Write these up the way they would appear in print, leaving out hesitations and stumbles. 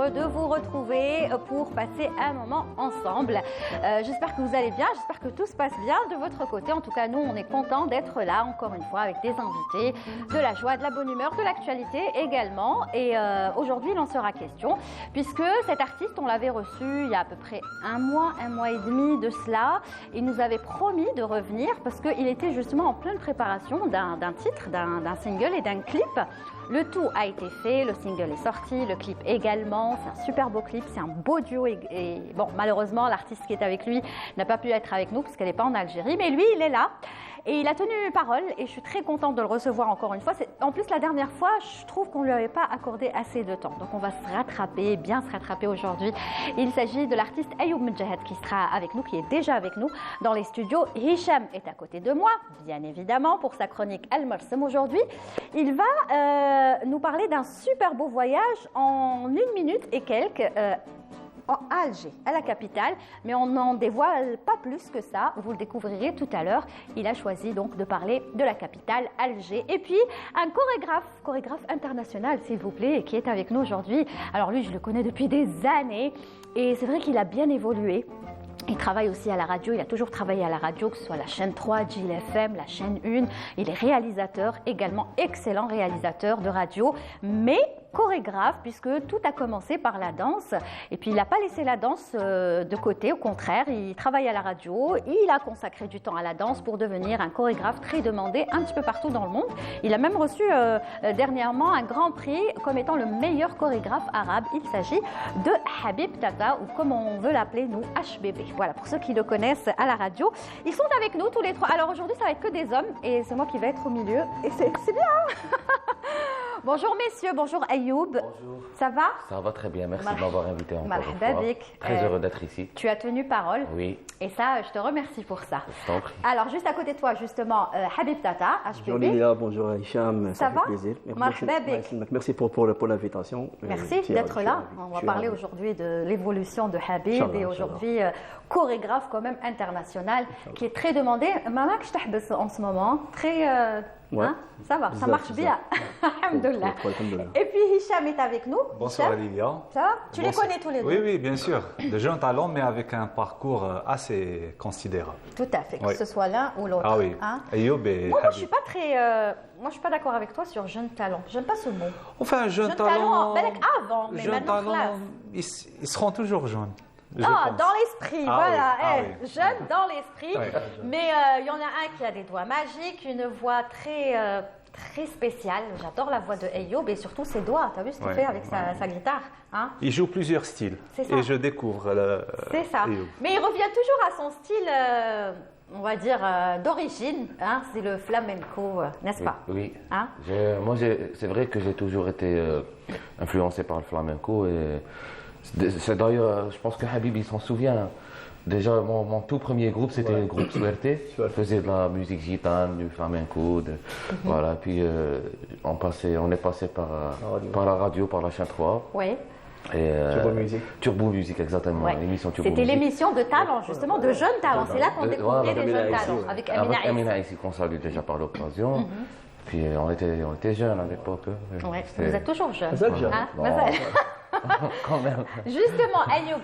heureux de vous retrouver pour passer un moment ensemble. J'espère que vous allez bien, j'espère que tout se passe bien de votre côté. En tout cas, nous, on est contents d'être là encore une fois avec des invités, de la joie, de la bonne humeur, de l'actualité également. Et aujourd'hui, il en sera question, puisque cet artiste, on l'avait reçu il y a à peu près un mois et demi de cela. Il nous avait promis de revenir parce qu'il était justement en pleine préparation d'un titre, d'un single et d'un clip. Le tout a été fait, le single est sorti, le clip également, c'est un super beau clip, c'est un beau duo et bon, malheureusement l'artiste qui est avec lui n'a pas pu être avec nous parce qu'elle n'est pas en Algérie, mais lui il est là et il a tenu parole et je suis très contente de le recevoir encore une fois. En plus la dernière fois je trouve qu'on ne lui avait pas accordé assez de temps, donc on va se rattraper, bien se rattraper aujourd'hui. Il s'agit de l'artiste Ayoub Medjahed qui sera avec nous, qui est déjà avec nous dans les studios. Hicham est à côté de moi, bien évidemment, pour sa chronique Al-Morsem aujourd'hui. Il va nous parler d'un super beau voyage en 1 minute et quelques à Alger, à la capitale, mais on n'en dévoile pas plus que ça, vous le découvrirez tout à l'heure. Il a choisi donc de parler de la capitale, Alger. Et puis un chorégraphe international s'il vous plaît, qui est avec nous aujourd'hui. Alors lui, je le connais depuis des années et c'est vrai qu'il a bien évolué. Il travaille aussi à la radio, il a toujours travaillé à la radio, que ce soit la chaîne 3, Jil FM, la chaîne 1. Il est réalisateur, également excellent réalisateur de radio, mais chorégraphe, puisque tout a commencé par la danse. Et puis il n'a pas laissé la danse de côté, au contraire, il travaille à la radio, il a consacré du temps à la danse pour devenir un chorégraphe très demandé un petit peu partout dans le monde. Il a même reçu dernièrement un grand prix comme étant le meilleur chorégraphe arabe. Il s'agit de Habib Tata, ou comme on veut l'appeler nous, HBB. Voilà, pour ceux qui le connaissent à la radio. Ils sont avec nous tous les trois. Alors aujourd'hui, ça va être que des hommes et c'est moi qui vais être au milieu. Et c'est bien. Bonjour messieurs, bonjour Ayoub. Bonjour. Ça va? Ça va très bien, merci de m'avoir invité encore une fois. Bik. Très heureux d'être ici. Tu as tenu parole. Oui. Et ça, je te remercie pour ça. Je t'en prie. Alors, juste à côté de toi, justement, Habib Tata, HBB. Bonjour Lilia, bonjour Hicham, ça fait va? plaisir. Merci pour l'invitation. Merci d'être là. On va parler aujourd'hui de l'évolution de Habib et aujourd'hui chorégraphe quand même international qui est très demandé. Maman, je t'ahbes en ce moment, très... Ouais. Hein, ça va, ça marche bien. Alhamdoulilah. Et puis Hicham est avec nous. Bonsoir Hicham. Lilia. Ça va? Tu les connais tous les deux? Oui, oui, bien sûr. De jeunes talents, mais avec un parcours assez considérable. Tout à fait, que Oui. ce soit l'un ou l'autre. Ah oui. Hein? Ayoub et Moi, je Habib. suis pas très. Moi, je suis pas d'accord avec toi sur jeune talent. J'aime pas ce mot. Enfin, Jeune jeunes talent, talents. avant, mais Jeunes maintenant talents, classe. ils seront toujours jeunes. je Ah, pense. dans l'esprit, Ah voilà. oui, ah oui. Jeune dans l'esprit. Oui. Mais il y en a un qui a des doigts magiques, une voix très spéciale. J'adore la voix de Ayoub et surtout ses doigts. Tu as vu ce qu'il Ouais, fait avec sa guitare, hein? Il joue plusieurs styles. C'est ça. Et je découvre C'est ça. Ayoub. Mais il revient toujours à son style, on va dire, d'origine. Hein? C'est le flamenco, n'est-ce pas? Oui. Hein? C'est vrai que j'ai toujours été influencé par le flamenco. Et c'est d'ailleurs, je pense que Habib, il s'en souvient. Déjà, mon tout premier groupe, c'était le groupe Suerte. On faisait de la musique gitane, du flamenco. Voilà, puis on est passé par la radio, par la chaîne 3. Oui. Et, Turbo Music. Turbo Music, exactement. Ouais. L'émission Turbo C'était Music. l'émission de talent, justement, de jeunes talents. C'est là qu'on découvrait des jeunes talents. Avec Amina Avec Amina ici, qu'on salue déjà par l'occasion. Puis on était jeunes à l'époque. Ouais, C'était- vous êtes toujours jeune. Vous êtes jeune. Hein? Bon, Mazal. quand même. Justement, Ayoub,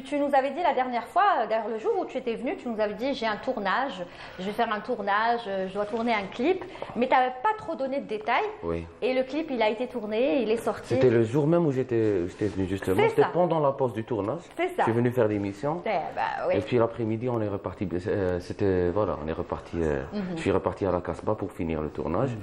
tu nous avais dit la dernière fois, d'ailleurs le jour où tu étais venu, tu nous avais dit j'ai un tournage, je vais faire un tournage, je dois tourner un clip, mais tu n'avais pas trop donné de détails. Oui. Et le clip, il a été tourné, il est sorti. C'était le jour même où j'étais venu justement. C'est C'était ça. pendant la pause du tournage. C'est ça. Je suis venu faire l'émission. Eh ben, oui. Et puis l'après-midi, on est reparti. C'était voilà, on est reparti. Je suis reparti à la Casbah pour finir le tournage.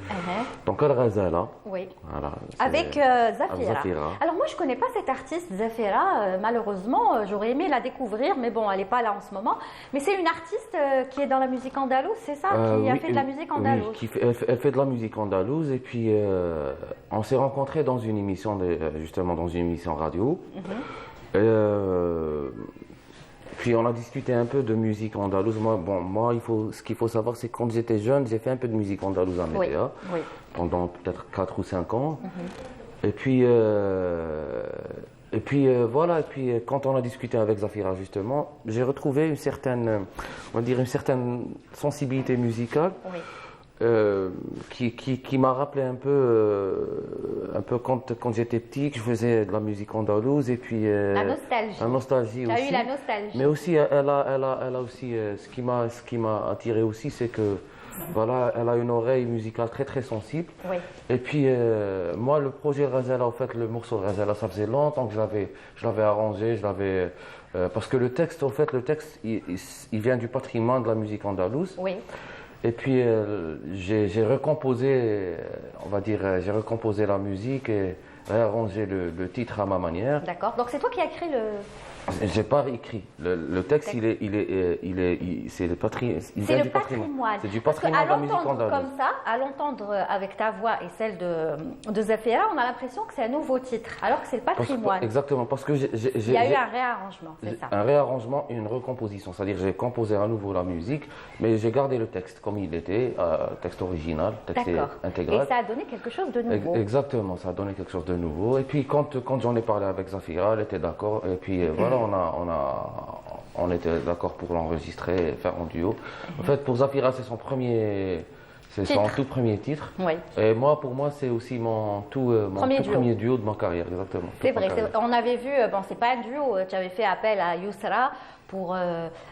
Donc Al Ghazala. Oui. Voilà, c'est- Avec Zafira. Zafira. Alors moi, je ne connais pas cette artiste, Zafira. Malheureusement, j'aurais aimé la découvrir, mais bon, elle n'est pas là en ce moment. Mais c'est une artiste qui est dans la musique andalouse, c'est ça? Qui a Oui, fait de la musique andalouse? Oui, elle fait de la musique andalouse. Et puis, on s'est rencontrés dans une émission, justement dans une émission radio. Puis on a discuté un peu de musique andalouse. Moi, ce qu'il faut savoir, c'est que quand j'étais jeune, j'ai fait un peu de musique andalouse en Oui, média, oui. pendant peut-être 4 ou 5 ans. Et puis, voilà. Et puis quand on a discuté avec Zafira justement, j'ai retrouvé une certaine, on va dire une certaine sensibilité musicale. Oui. qui m'a rappelé un peu quand j'étais petit, que je faisais de la musique andalouse et puis La nostalgie. la nostalgie Tu as aussi. eu la nostalgie. Mais aussi, elle a aussi ce qui m'a attiré aussi, c'est que voilà, elle a une oreille musicale très très sensible. Oui. Et puis moi, le projet Razela, en fait, le morceau Razela, ça faisait longtemps que je l'avais arrangé, parce que le texte, en fait, il vient du patrimoine de la musique andalouse. Oui. Et puis j'ai recomposé, on va dire, j'ai recomposé la musique et réarrangé le titre à ma manière. D'accord. Donc c'est toi qui as écrit le. J'ai pas écrit. Le texte, c'est le patrimoine. C'est le patrimoine. C'est du Parce patrimoine de qu'à la musique l'entendre andalouse. comme ça, à l'entendre avec ta voix et celle de Zafira, on a l'impression que c'est un nouveau titre, alors que c'est le patrimoine. Exactement, parce que Il y a eu un réarrangement, c'est ça. un réarrangement et une recomposition. C'est-à-dire j'ai composé à nouveau la musique, mais j'ai gardé le texte comme il était, texte original, texte D'accord. intégral. Et ça a donné quelque chose de nouveau. Exactement, ça a donné quelque chose de nouveau. Et puis quand j'en ai parlé avec Zafira, elle était d'accord. Et puis voilà, on était d'accord pour l'enregistrer et faire en duo. En fait, pour Zafira, c'est son tout premier titre. Oui. Et moi, pour moi, c'est aussi mon tout premier duo de ma carrière, exactement. C'est Toute ma vrai, carrière. on avait vu, bon, c'est pas un duo, tu avais fait appel à Yousra pour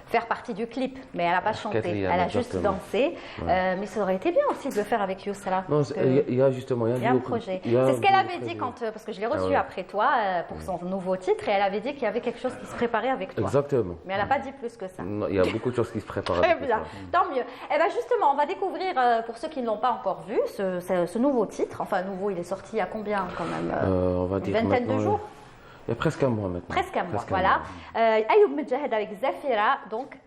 faire partie du clip, mais elle n'a pas chanté, Quatrième, elle a juste exactement. dansé. Mais ça aurait été bien aussi de le faire avec Yousra. Non, parce que il y a justement, il y a un duo- projet. il y a C'est un ce qu'elle duo avait dit prévu. parce que je l'ai reçu ouais. après toi pour son nouveau titre, et elle avait dit qu'il y avait quelque chose qui se préparait avec toi. Exactement. Mais elle n'a pas dit plus que ça. Non, il y a beaucoup de choses qui se préparent. Très avec bien, ça. tant mieux. Eh bien justement, on va découvrir, pour ceux qui ne l'ont pas encore vu, ce nouveau titre. Enfin, nouveau, il est sorti il y a combien quand même On va Une dire vingtaine de maintenant, jours. Il y a presque un mois maintenant. Presque un mois, Presque voilà. Ayoub Medjahed avec Zafira, donc.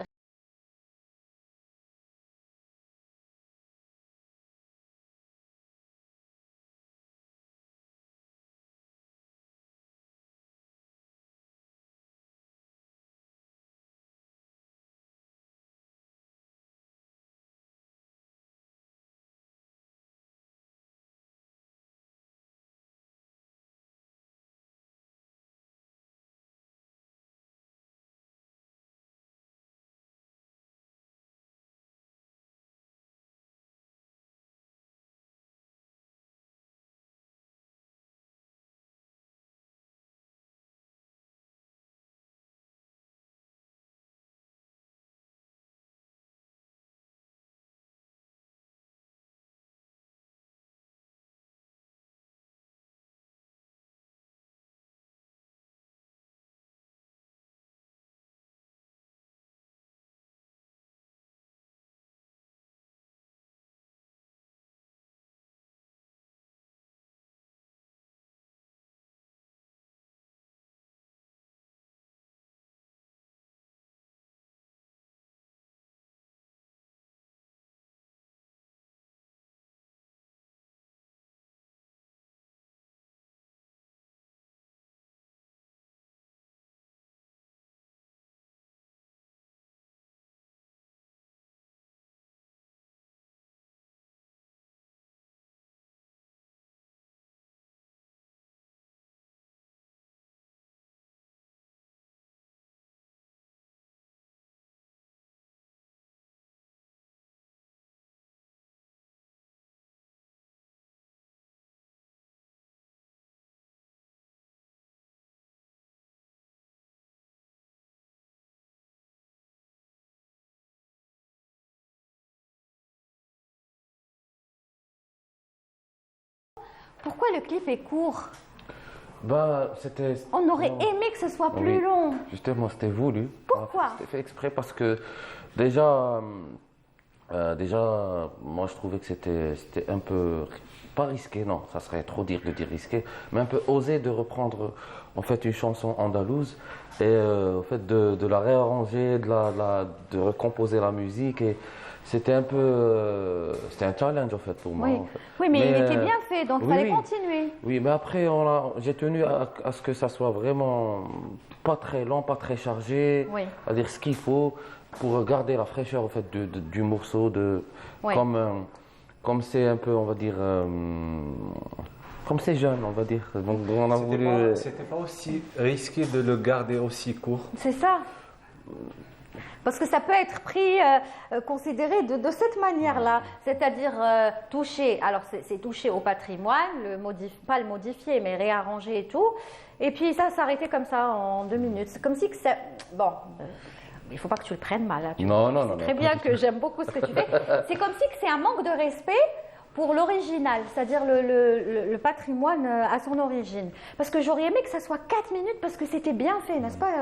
Pourquoi le clip est court? On aurait aimé que ce soit plus long. Justement, c'était voulu. Pourquoi? C'était fait exprès parce que déjà, moi je trouvais que c'était un peu, pas risqué, non, ça serait trop dire de dire risqué, mais un peu osé de reprendre en fait une chanson andalouse et en fait de la réarranger, de recomposer la musique et c'était un c'était un challenge en fait pour moi. Oui, en fait. oui mais il était bien fait, donc il oui, fallait oui. continuer. Oui, mais après, j'ai tenu à ce que ça soit vraiment pas très lent, pas très chargé, Oui. c'est-à-dire ce qu'il faut pour garder la fraîcheur en fait, du morceau, Oui. comme c'est un peu, on va dire, comme c'est jeune, on va dire. Donc, on a C'était pas aussi risqué de le garder aussi court. C'est ça. Parce que ça peut être pris, considéré de cette manière-là, c'est-à-dire toucher, alors c'est toucher au patrimoine, pas le modifier, mais réarranger et tout, et puis ça s'arrêtait comme ça en 2 minutes. C'est comme si que ça... Bon, il ne faut pas que tu le prennes mal. Hein, Non. Très bien que j'aime beaucoup ce que tu fais. C'est comme si que c'est un manque de respect pour l'original, c'est-à-dire le patrimoine à son origine. Parce que j'aurais aimé que ça soit 4 minutes parce que c'était bien fait, n'est-ce pas,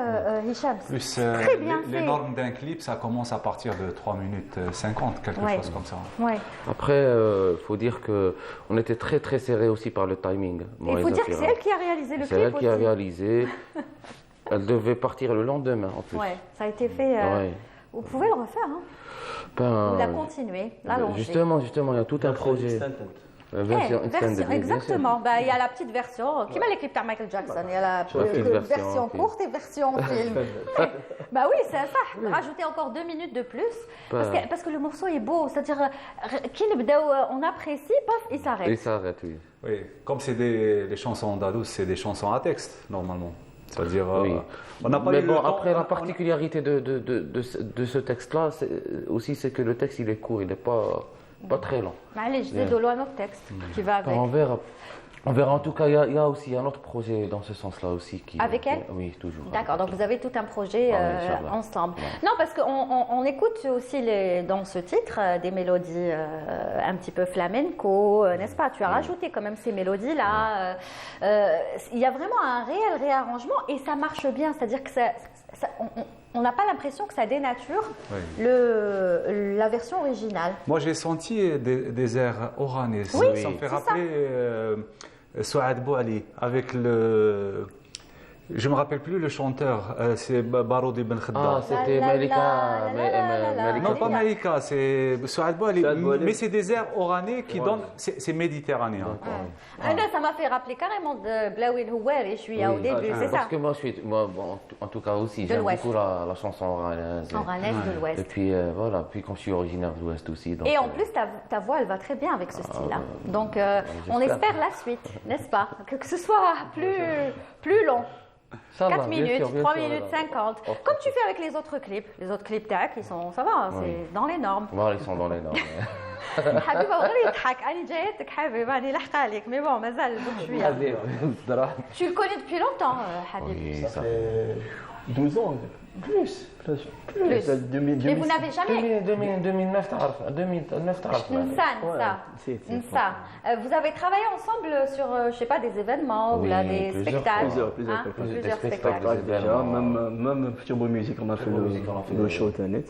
Hicham? Plus, très bien les fait. normes d'un clip, ça commence à partir de 3 minutes 50, quelque chose comme ça. Ouais. Après, il faut dire qu'on était très très serré aussi par le timing. Il faut dire que c'est elle qui a réalisé le clip. C'est elle qui a aussi. réalisé. Elle devait partir le lendemain en plus. Ouais, ça a été fait. Vous pouvez le refaire, hein. Ou la continuer, l'allonger. Justement, il y a tout un projet. Version extended, bien sûr. Exactement. Bah, il y a la petite version, qui met les clips de Michael Jackson. Il y a la petite version courte et version film. Bah oui, c'est ça. Rajouter encore 2 minutes de plus. Parce que le morceau est beau. C'est-à-dire, on apprécie, paf, il s'arrête. Il s'arrête, oui. Oui, comme c'est les chansons d'Adous, c'est des chansons à texte, normalement. C'est-à-dire, oui. On n'a pas mais eu bon, le temps, après, la particularité de ce texte-là, aussi, c'est que le texte, il est court, il n'est pas très long. Allez, je dis de loin notre texte qui va avec. On verra. En tout cas, il y a aussi un autre projet dans ce sens-là aussi. Avec elle? Oui, toujours. D'accord, donc vous avez tout un projet ensemble. Ouais. Non, parce qu'on écoute aussi dans ce titre des mélodies un petit peu flamenco, n'est-ce pas? Tu as rajouté quand même ces mélodies-là. Il y a vraiment un réel réarrangement et ça marche bien, c'est-à-dire que on n'a pas l'impression que ça dénature la version originale. Moi, j'ai senti des airs oranais. Oui, ça me fait rappeler Souad Bouali avec le... Je ne me rappelle plus le chanteur, c'est Baroud Ibn Khadda. Ah, c'était Malika. Non, pas Malika, c'est Souad Bouali. Mais c'est des airs oranais qui donnent... C'est méditerranéen. Ça m'a fait rappeler carrément de Blaoui Houari, je suis au début, c'est ça. Parce que moi, en tout cas aussi, j'aime beaucoup la chanson oranaise. Oranaise de l'Ouest. Et puis voilà, puis comme je suis originaire de l'Ouest aussi. Donc, et en plus, ta voix, elle va très bien avec ce style-là. Donc, on espère la suite, n'est-ce pas? Que ce soit plus long. 4 minutes, 3 minutes 50. Comme tu fais avec les autres clips. Les autres clips TAC, ça va, c'est dans les normes. Voilà, ils sont dans les normes. حبيبه وغير يضحك انا جايتك حبيبه راني لاحقه عليك مي بون مازال شويه. Tu le connais depuis longtemps, Habib? Oui, ça fait 12 ans. Plus. Mais vous n'avez jamais... 2009 تعرف. Ça. Vous avez travaillé ensemble sur, je sais pas, des événements ou là, des spectacles. Plusieurs spectacles déjà. Même Turbo Music, on a fait le show Internet.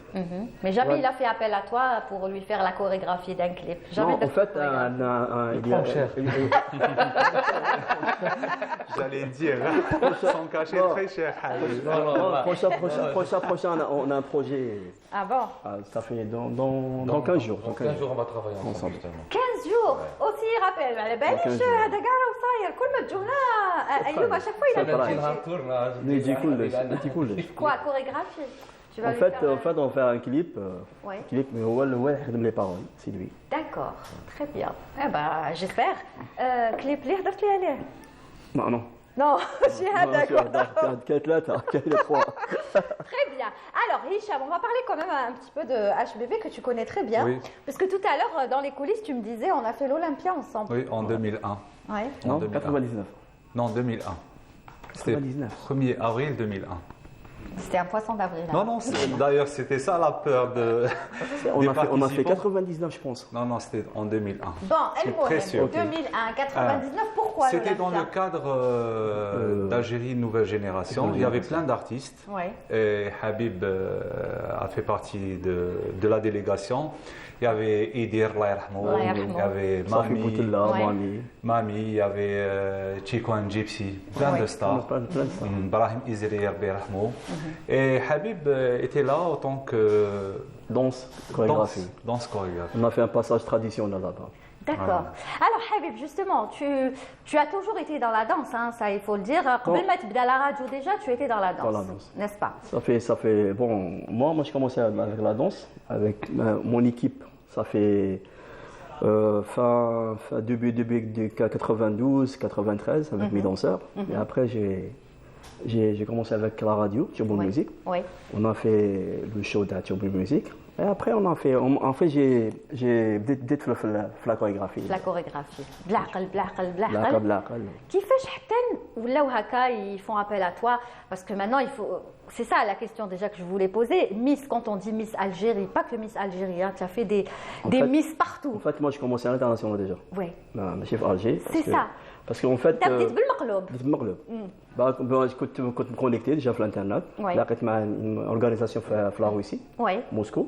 Mais jamais il a fait appel à toi pour lui faire la chorégraphie d'un clip. Jamais. Non, en fait, il y a... J'allais dire, son cachet très cher. Prochain, on a un projet. Ah bon? Ça fait dans 15 jours. Dans 15 jours, on va travailler ensemble. 15 jours aussi, rappelle. على باليش هذا كاع راه صاير كل ما تجونا ايوب à chaque fois il a quoi chorégraphie? En fait, on va faire un clip. Mais هو يخدم les paroles, c'est lui. D'accord, très bien. Eh ben, j'espère. Clip اللي هضرت لي عليه. Non. Non, j'ai hâte d'accord. Très bien. Alors, Hicham, on va parler quand même un petit peu de HBB que tu connais très bien. Oui. Parce que tout à l'heure, dans les coulisses, tu me disais, on a fait l'Olympia ensemble. Oui, en 2001. Ouais. Non, 99. Non, 2001. C'était 1er avril 2001. C'était un poisson d'avril. Non, d'ailleurs, c'était ça la peur de. On a fait 99, je pense. Non, c'était en 2001. Bon, très sûr. 2001, 99, pourquoi? C'était dans le cadre d'Algérie Nouvelle Génération. Il y avait plein d'artistes. Ouais. Et Habib a fait partie de la délégation. Il y avait Idir, il y avait Mami, il y avait Chico and Gypsy, plein de stars. Brahim Izrir, et Habib était là en tant que danse chorégraphie. On a fait un passage traditionnel là-bas. D'accord. Alors Habib, justement, tu as toujours été dans la danse, hein, ça il faut le dire. Quand même, à la radio déjà, tu étais dans la danse, n'est-ce pas? Ça fait bon. Moi, je commençais avec la danse, avec mon équipe. Ça fait début de 92, 93 avec mes danseurs. Et après, J'ai commencé avec la radio, Turbo Music. Oui. On a fait le show de Turbo Music. Et après, en fait, j'ai بديت في la chorégraphie. La chorégraphie. بالعقل. كيفاش حتى ولاو هكا ils font appel à toi parce que maintenant il faut c'est ça la question déjà que je voulais poser. Miss, quand on dit Miss Algérie, pas que Miss Algérie, hein, tu as fait des Miss partout. En fait, moi, je commençais à l'international déjà. Oui. Je suis Alger. C'est ça. Parce qu'en fait. Tu as بديت بالمقلوب. كنت مكونيكتي déjà في الانترنت. لقيت مع une organisation في la Russie. Oui. Moscou.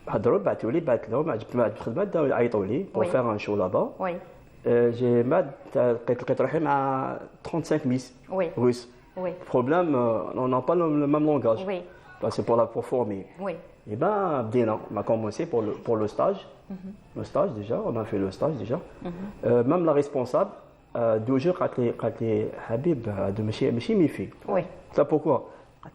هضروا بعثوا لهم عجبت الخدمه عيطوا لي pour faire un show là-bas. Oui. J'ai لقيت روحي مع 35 miss russes. Oui. Problème, on n'a pas le même langage. Oui. C'est pour former. Oui. Et ben, on a commencé pour le stage. Le stage déjà, on a fait le stage déjà. Même la responsable, 2 jours, قالت لي حبيب هادو ماشي ميفي. Oui. Ça pourquoi?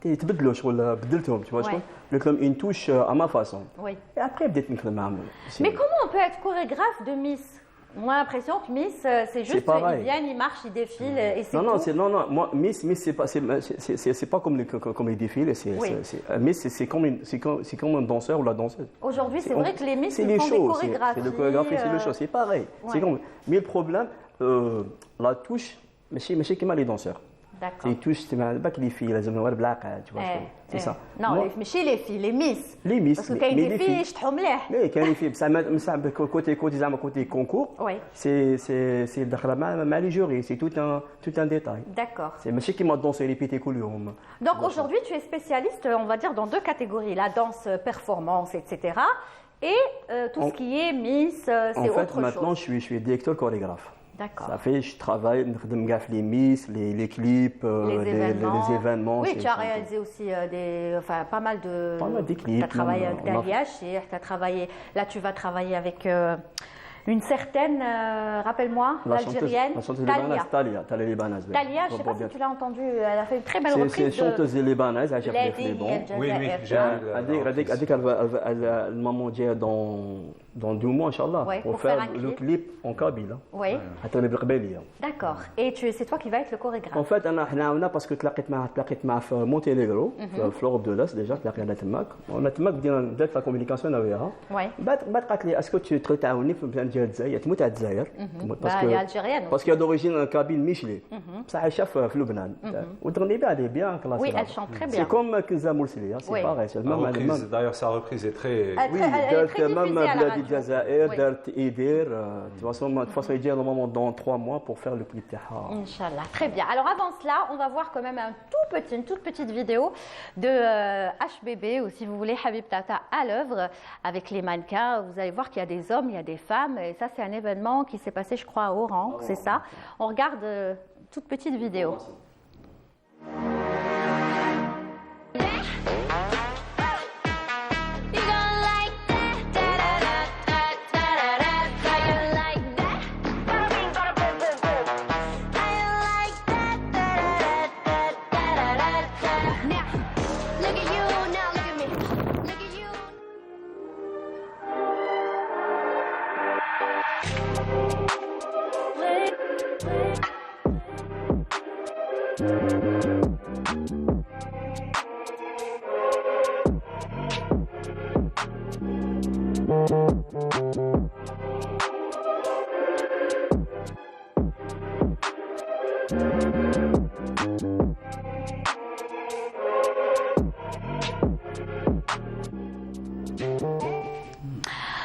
تبدلوا شغل بدلتهم tu vois شغل قلت لهم une touche à ma façon. Oui. Et après بديت نخدم معاهم. Mais comment on peut être chorégraphe de Miss? Moi, l'impression que Miss, c'est juste qu'ils viennent, ils marchent, ils défilent et c'est tout. Non, moi, Miss, c'est pas comme les défilés. Miss, c'est comme un danseur ou la danseuse. Aujourd'hui, c'est vrai que les Miss, ils font des chorégraphies. C'est le chorégraphie, c'est le show, c'est pareil. Mais le problème, la touche, mais comme les danseurs. D'accord. Les touches, c'est pas que les filles, elles ont tu vois, c'est ça. Non, ماشي les filles, les Miss. Les Miss. Parce que كاين des filles يشطحوا مليح. Mais كاين les filles, ça côté concours. Oui. C'est داخله مع les jurys, c'est tout un détail. D'accord. C'est ماشي كيما danser répéter كل يوم. Donc aujourd'hui, tu es spécialiste, on va dire, dans 2 catégories, la danse performance, etc. Et tout ce qui est Miss, c'est autre chose. En fait, maintenant, je suis directeur chorégraphe. D'accord. Ça fait, je travaille, les Miss, les clips, les événements. Oui, tu as réalisé aussi pas mal de clips. Tu as travaillé avec Dalia, tu as travaillé, là tu vas travailler avec une certaine, rappelle-moi, l'Algérienne, Talia. Talia, je ne sais pas si tu l'as entendu, elle a fait une très belle reprise. C'est une chanteuse libanaise, elle a fait les bons. Oui, elle m'a mondié dans 2 mois, Inch'Allah, pour faire le clip en Kabyle. Oui. D'accord. Et c'est toi qui vas être le chorégraphe. En fait, parce que تلاقيت معها في Monténégro, في l'Europe de l'Est déjà, تلاقينا تماك. بدات la communication معها. بعد قالت لي اسكو tu تعاوني في البلان ديال الجزائر تموت على الجزائر. Parce qu'il y a d'origine Kabyle Michelet. بصح عايشه في لبنان. وتغني بها elle est bien classée. Oui, elle chante très bien. C'est comme Kenza Moulsili, c'est pareil, c'est le même. D'ailleurs, sa reprise est très. Oui, elle est très diffusée à la radio. الجزائر دارت ايدير de toute façon il dit normalement dans 3 mois pour faire le clip تاعها. Inch'Allah, très bien. Alors avant cela, on va voir quand même une toute petite vidéo de HBB ou si vous voulez Habib Tata à l'œuvre avec les mannequins. Vous allez voir qu'il y a des hommes, il y a des femmes et ça c'est un événement qui s'est passé je crois à Oran, c'est ça. On regarde toute petite vidéo.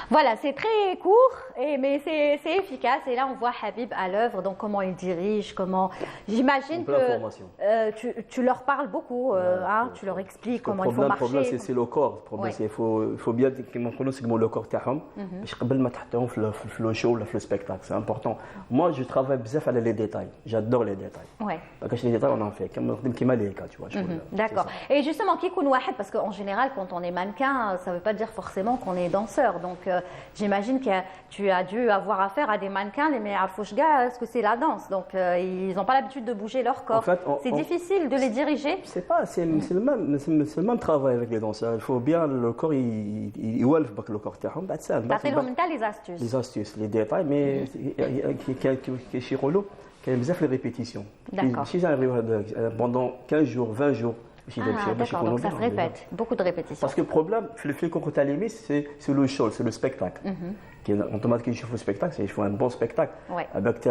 Voilà, c'est très court, mais c'est efficace. Et là, on voit Habib à l'œuvre, donc comment il dirige, comment... J'imagine que tu leur parles beaucoup, hein, tu leur expliques comment il faut marcher. Le problème, c'est le corps. Il faut bien que le corps تاعهم باش قبل ما تحطهم في le show ولا في le spectacle. C'est important. Moi, je travaille بزاف على les détails. J'adore les détails. Ouais. Parce que les détails, on en fait. كيما ليكا, tu vois. D'accord. Et justement, qui يكون واحد, parce qu'en général, quand on est mannequin, ça ne veut pas dire forcément qu'on est danseur. Donc, j'imagine que tu a dû avoir affaire à des mannequins, les meilleurs fouchgas, ce que c'est la danse. Donc, ils n'ont pas l'habitude de bouger leur corps. En fait, c'est difficile de les diriger. C'est le même travail avec les danseurs. Il faut bien le corps, il le corps. Les astuces. Les astuces, les détails, mais qui بزاف les répétitions. Si j'arrive pendant 15 jours, 20 jours, d'accord, donc ça se répète, beaucoup de répétitions. Parce que le problème, le concours Talimis, c'est le show, c'est le spectacle. Automatiquement, je fais le spectacle, je fais un bon spectacle. Avec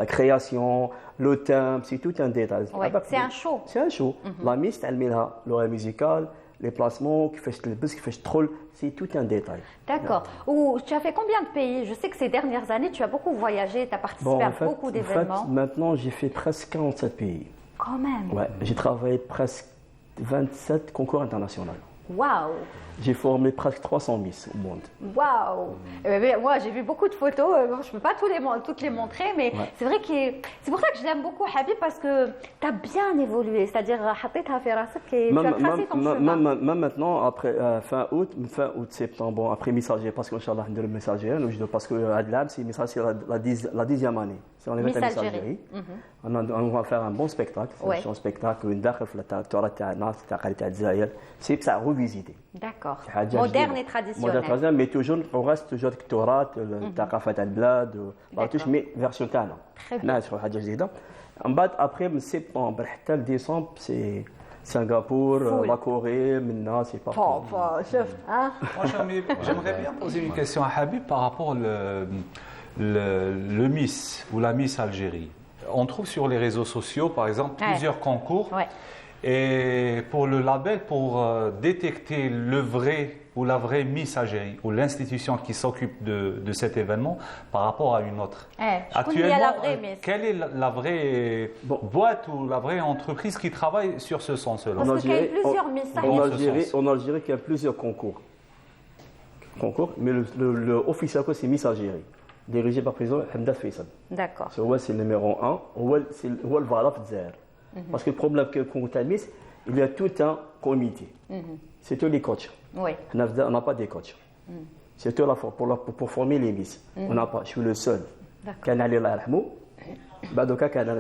la création, le thème, c'est tout un détail. C'est un show. C'est un show. La mise, elle met l'oreille musicale, les placements, qui fait le bus, qui fait le troll, c'est tout un détail. D'accord. Tu as fait combien de pays? Je sais que ces dernières années, tu as beaucoup voyagé, tu as participé à beaucoup d'événements. En fait, maintenant, j'ai fait presque 47 pays. Quand même. Ouais, j'ai travaillé presque 27 concours internationaux. Waouh! J'ai formé presque 300 Miss au monde. Waouh! Moi, j'ai vu beaucoup de photos. Je ne peux pas toutes les montrer, mais c'est vrai que c'est pour ça que je l'aime beaucoup, Habib, parce que tu as bien évolué. C'est-à-dire, tu as tracé ton chemin. Même maintenant, après fin août, septembre, après Messager, parce qu'Inch'Allah, on a le Messager, parce que Adlab, c'est la 10e année. C'est en Miss Algérie. On va faire un bon spectacle. C'est un spectacle, c'est ça, revisité. D'accord. Moderne et traditionnel. Moderne, mais toujours, on reste toujours avec Torah, le Taqafat al-Blad, mais version Tana. Très bien. Après septembre, décembre, c'est Singapour, la Corée, maintenant, c'est pas. J'aimerais bien poser une question à Habib par rapport le Miss ou la Miss Algérie. On trouve sur les réseaux sociaux, par exemple, plusieurs concours. Et pour le label, pour détecter le vrai ou la vraie Miss Algérie ou l'institution qui s'occupe de cet événement par rapport à une autre. Actuellement, quelle est la vraie boîte ou la vraie entreprise qui travaille sur ce sens-là? Parce qu'il y a plusieurs Miss en Algérie, il y a plusieurs concours. Mais le officiel, c'est Miss Algérie, dirigé par le président Hamdad Faisal. D'accord. C'est le numéro 1, c'est le Valaf Dzer. Parce que le problème que Miss, il y a tout un comité. C'est tous les coachs. On n'a pas des coachs. C'est tout pour former les Miss. On n'a pas. Je suis le seul. Quand je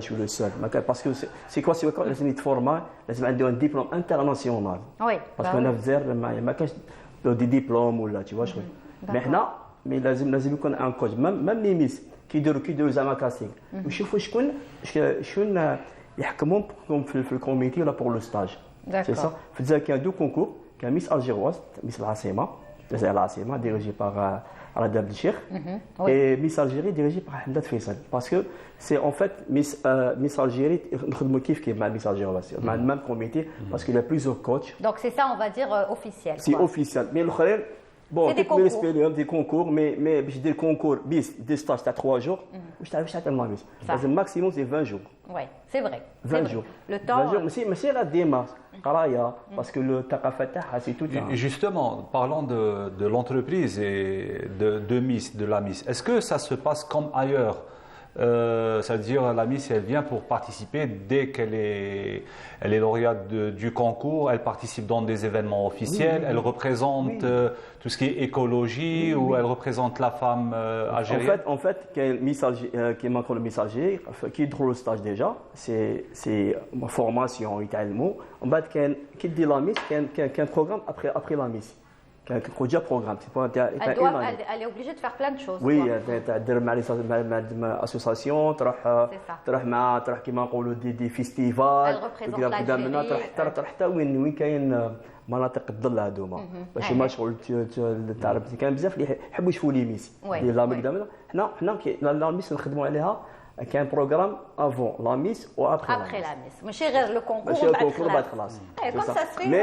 suis le seul. Parce que c'est quoi? C'est quand les former, ils ont un diplôme international. Parce qu'on a des diplômes ou là, tu vois. Mais لازم يكون un coach. Même les Miss qui يديروا زعما كاسينغ. ويشوفوا شكون يحكمهم في الكوميتي là pour le stage. C'est ça. Il y a deux concours, il y a Miss Algéroise, Miss l'Asema, dirigée par Alad Abdelcheikh, et Miss Algérie dirigée par Hamdad Faisal. Parce que c'est en fait Miss Algérie, qui est Miss Algéroise, le même comité, parce qu'il y a plusieurs coachs. Donc c'est ça, on va dire officiel. C'est officiel. Mais le bon, des concours, mais je dis le concours, des stages, tu as 3 jours, je t'avais le maximum, c'est 20 jours. Oui, c'est vrai. 20 jours. Le temps. 20 jours, mais c'est la démarche, parce que le taqafata, c'est tout. Justement, parlant de l'entreprise et de Miss, de la Miss, est-ce que ça se passe comme ailleurs? C'est-à-dire la Miss, elle vient pour participer dès qu'elle est lauréate du concours, elle participe dans des événements officiels, elle représente tout ce qui est écologie ou elle représente la femme algérienne. En fait, qui est le Miss Algérie, qui est dans le stage déjà, c'est ma formation, en fait, qui dit la Miss, qui a un programme après la Miss. Elle est obligée de faire plein de choses. Oui, tu as association, tu as des festivals, elle représente l'Algérie. مناطق الظل هذوما باش ما شغل تعرف كان بزاف اللي يحبوا يشوفوا لي ميس لا قدامنا حنا لا ميس نخدموا عليها كان بروغرام افون لا ميس و ابخي لا ميس ماشي غير لو كونكور بعد خلاص مي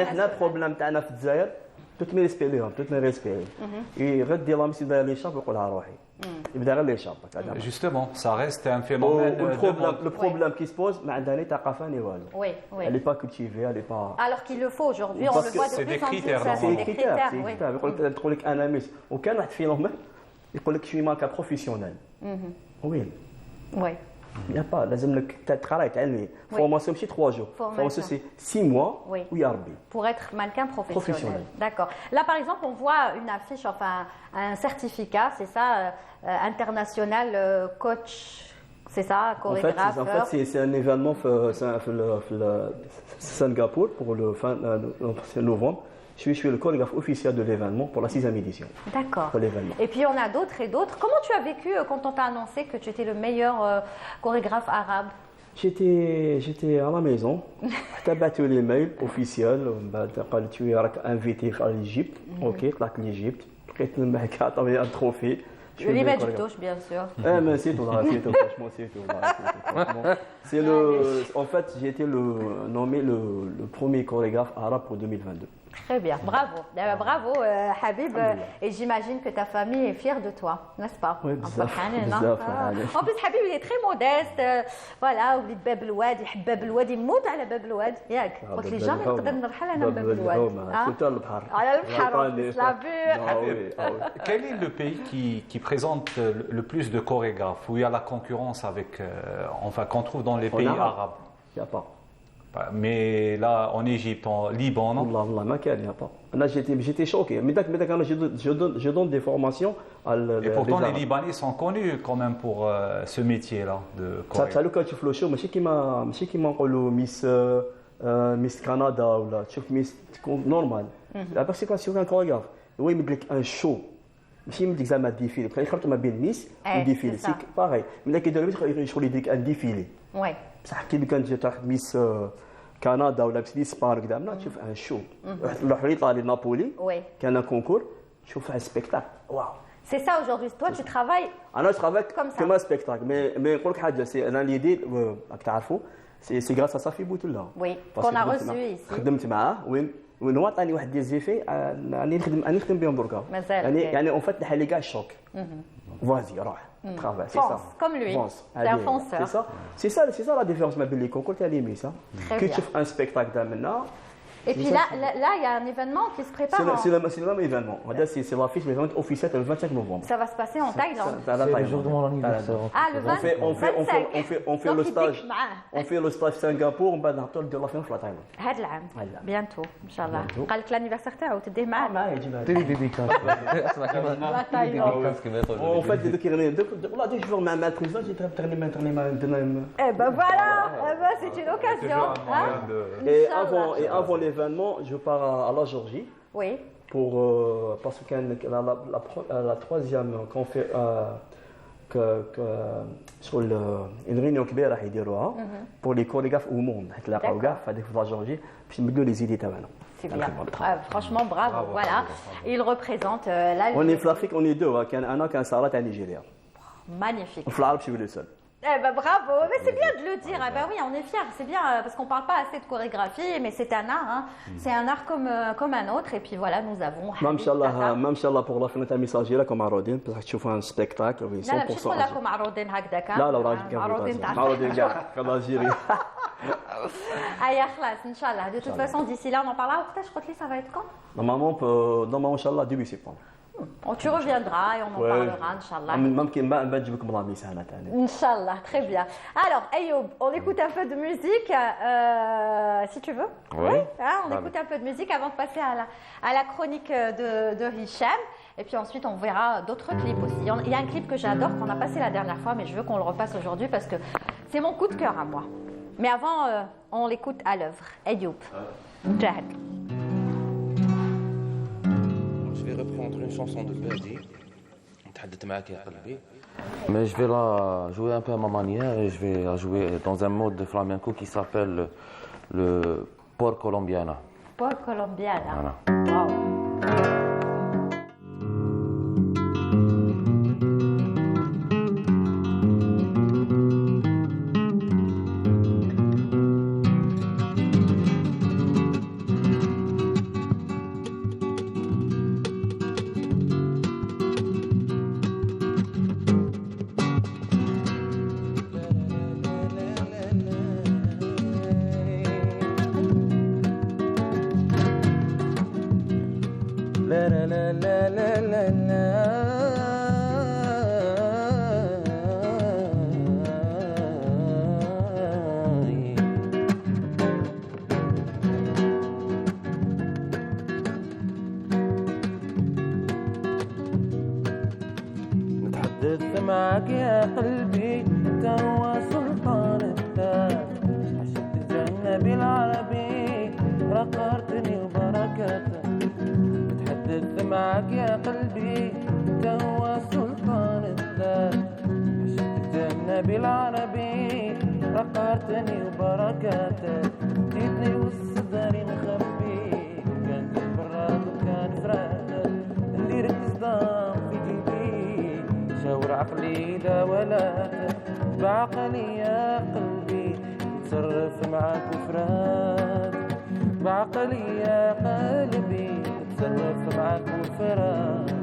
حنا البروبليم تاعنا في الجزائر توت مي ريسبيليهم غير دير لا ميس يدير لي شاب ويقولها روحي يبدا غير لي شاب. Justement, ça reste un phénomène. Le problème qui se pose, mais عندنا ثقافة ni والو. Oui. Elle n'est pas cultivée, elle n'est pas. Alors qu'il le faut aujourd'hui, on le voit de plus en plus. C'est des critères. يقول لك أنا ميس وكان واحد فينومين يقول لك شوي ماركة بروفيسيونيل. Oui. Il n'y a pas. لازم لك تقرا تعلمي. Formation c'est 3 jours. Formation c'est 6 mois. Oui. Pour être mannequin professionnel. D'accord. Là par exemple, on voit une affiche, enfin un certificat, c'est ça, international coach. C'est ça, chorégraphe. En fait c'est un événement Singapour pour le fin novembre. Je suis le chorégraphe officiel de l'événement pour la 6e édition. D'accord. Et puis on a d'autres et d'autres. Comment tu as vécu quand on t'a annoncé que tu étais le meilleur chorégraphe arabe? J'étais à la maison. J'ai battu les mails officiels. Tu es invité à l'Égypte. Ok, l'Égypte. J'ai un trophée. L'image du touche, bien sûr. Mais c'est tout, franchement, c'est tout. En fait, j'ai été nommé le premier chorégraphe arabe pour 2022. Très bien, bravo. Bravo, Habib. Et j'imagine que ta famille est fière de toi, n'est-ce pas? Oui, En plus, Habib, il est très modeste. Voilà, ولد باب الواد يحب باب الواد يموت على باب الواد ياك قلت لي جامي نقدر نرحل انا باب الواد على البحر. Quel est le pays qui présente le plus de chorégraphes, où il y a la concurrence avec, enfin qu'on trouve dans les pays arabes? Il n'y a pas. Mais là, en Égypte, en Liban, non? Allah, il n'y a pas. J'étais choqué. Mais je donne des formations à Et pourtant, les Libanais sont connus quand même pour ce métier-là de chorégraphe. Ça, quand tu fais le show, je sais qui m'a Miss Canada ou là, tu fais Miss normal. La participation d'un chorégraphe, oui, il me dit un show. ماشي يمديك زعما ديفيلي بقى يخلط ما بين ميس وديفيلي سي باغي ملي كيديروا يشغل يديك ان ديفيلي وي بصح كي كانت تجي تاخذ ميس كندا ولا ميس اسبان كذا منا تشوف ان شو واحد الاخر يطلع لي نابولي كان كونكور تشوف ان سبيكتاكل واو C'est ça aujourd'hui. Toi, tu travailles je travaille comme un spectacle. Mais نقول لك حاجه سي انا ليدي راك تعرفوا سي غراس صافي بوتلا. Oui, qu'on a reçu ici. خدمت معاه وين هو عطاني واحد دي زيفي راني نخدم بهم دركا. يعني اون فات نحل لي كاع الشوك. Vas-y, travaille, c'est ça. Comme lui, c'est un fonceur. C'est ça la différence ma belle les concours et les miss. Que tu fais un spectacle d'amena. Et puis là, il y a un événement qui se prépare. C'est le même événement. C'est l'affiche officielle le 25 novembre. Ça va se passer en Thaïlande. C'est le jour de mon anniversaire. Ah, le 25. On fait le stage Singapour, on va dans le de la fin de la Thaïlande. هذا العام. Bientôt, Inch'Allah. قال لك l'anniversaire تاعو تديه معاه. معايا يجي معايا. تدي ديديكاس. اسمع كمان. En fait, dès qu'il y a des jours مع البريزون جيت تغني ما Eh ben voilà, c'est une occasion. Et avant l'événement, je pars à la Géorgie. Oui. Parce que la troisième sur une réunion qui راح يديروها pour les chorégraphes au monde. تلاقاو كاع في la Géorgie باش نبدلوا les idées تاعنا. C'est bien. Franchement, bravo. Voilà. Il représente l'Algérie. On est en Afrique, on est deux. Un qui a un Sarat et un Nigérien. Magnifique. En arabe, je suis le seul. Eh ben bravo, mais c'est bien de le dire. Eh ben oui, on est fiers, c'est bien parce qu'on parle pas assez de chorégraphie, mais c'est un art. Hein. C'est un art comme un autre. Et puis voilà, nous avons. Même Inch'Allah pour la fin de ta message là comme Arodin, parce que tu fais un spectacle. 100%. لا مش نقول لكم عروضين هكذاك. لا راجل عروضين كاع كالجيري. Aïe, خلاص, Inch'Allah. De toute façon, d'ici là, on en parlera. Je crois que ça va être quand? Normalement, Inch'Allah, début septembre. Tu reviendras et on en parlera, Inch'Allah. Inch'Allah, très bien. Alors, Ayoub, on écoute un peu de musique, si tu veux. Oui. On écoute un peu de musique avant de passer à la chronique de Hicham. Et puis ensuite, on verra d'autres clips aussi. Il y a un clip que j'adore, qu'on a passé la dernière fois, mais je veux qu'on le repasse aujourd'hui parce que c'est mon coup de cœur à moi. Mais avant, on l'écoute à l'œuvre. Ayoub, Jahad. Je vais reprendre une chanson de Badi. Mais je vais la jouer un peu à ma manière et je vais la jouer dans un mode de flamenco qui s'appelle le Por Colombiana. Por Colombiana. Voilà. Wow. تحدث معك يا قلبي انت هو سلطان الذات عشقت الجنة بالعربي رقرتني وبركاتك بتحدث معك يا قلبي انت هو سلطان الذات عشقت الجنة بالعربي رقرتني وبركاتك جيتني والصدر مخبي كان براد وكان فراد نديرك صدام في جيبي شاور عقلي لا ولا بعقلي يا قلبي تصرف معاك وفراد بعقلي يا قلبي تصرف معاك وفراد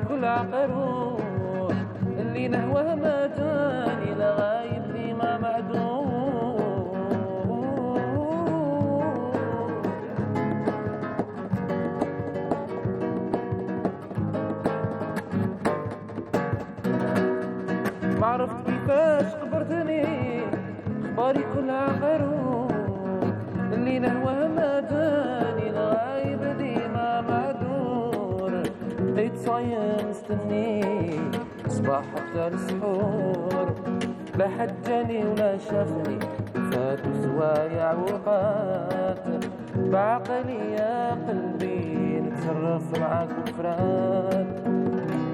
كل عقروح اللي نهوه ما جاني لغايب لي ما معدوم ما عرفت كيفاش قبرتني اخباري كل عقروح اللي نهوه ما جاني لغايب لي ما معدوم بقيت صايم مستني صباح حتى السحور لا حد جاني ولا شافني فاتوا سوايع وقات بعقلي يا قلبي نتصرف معاك وفرات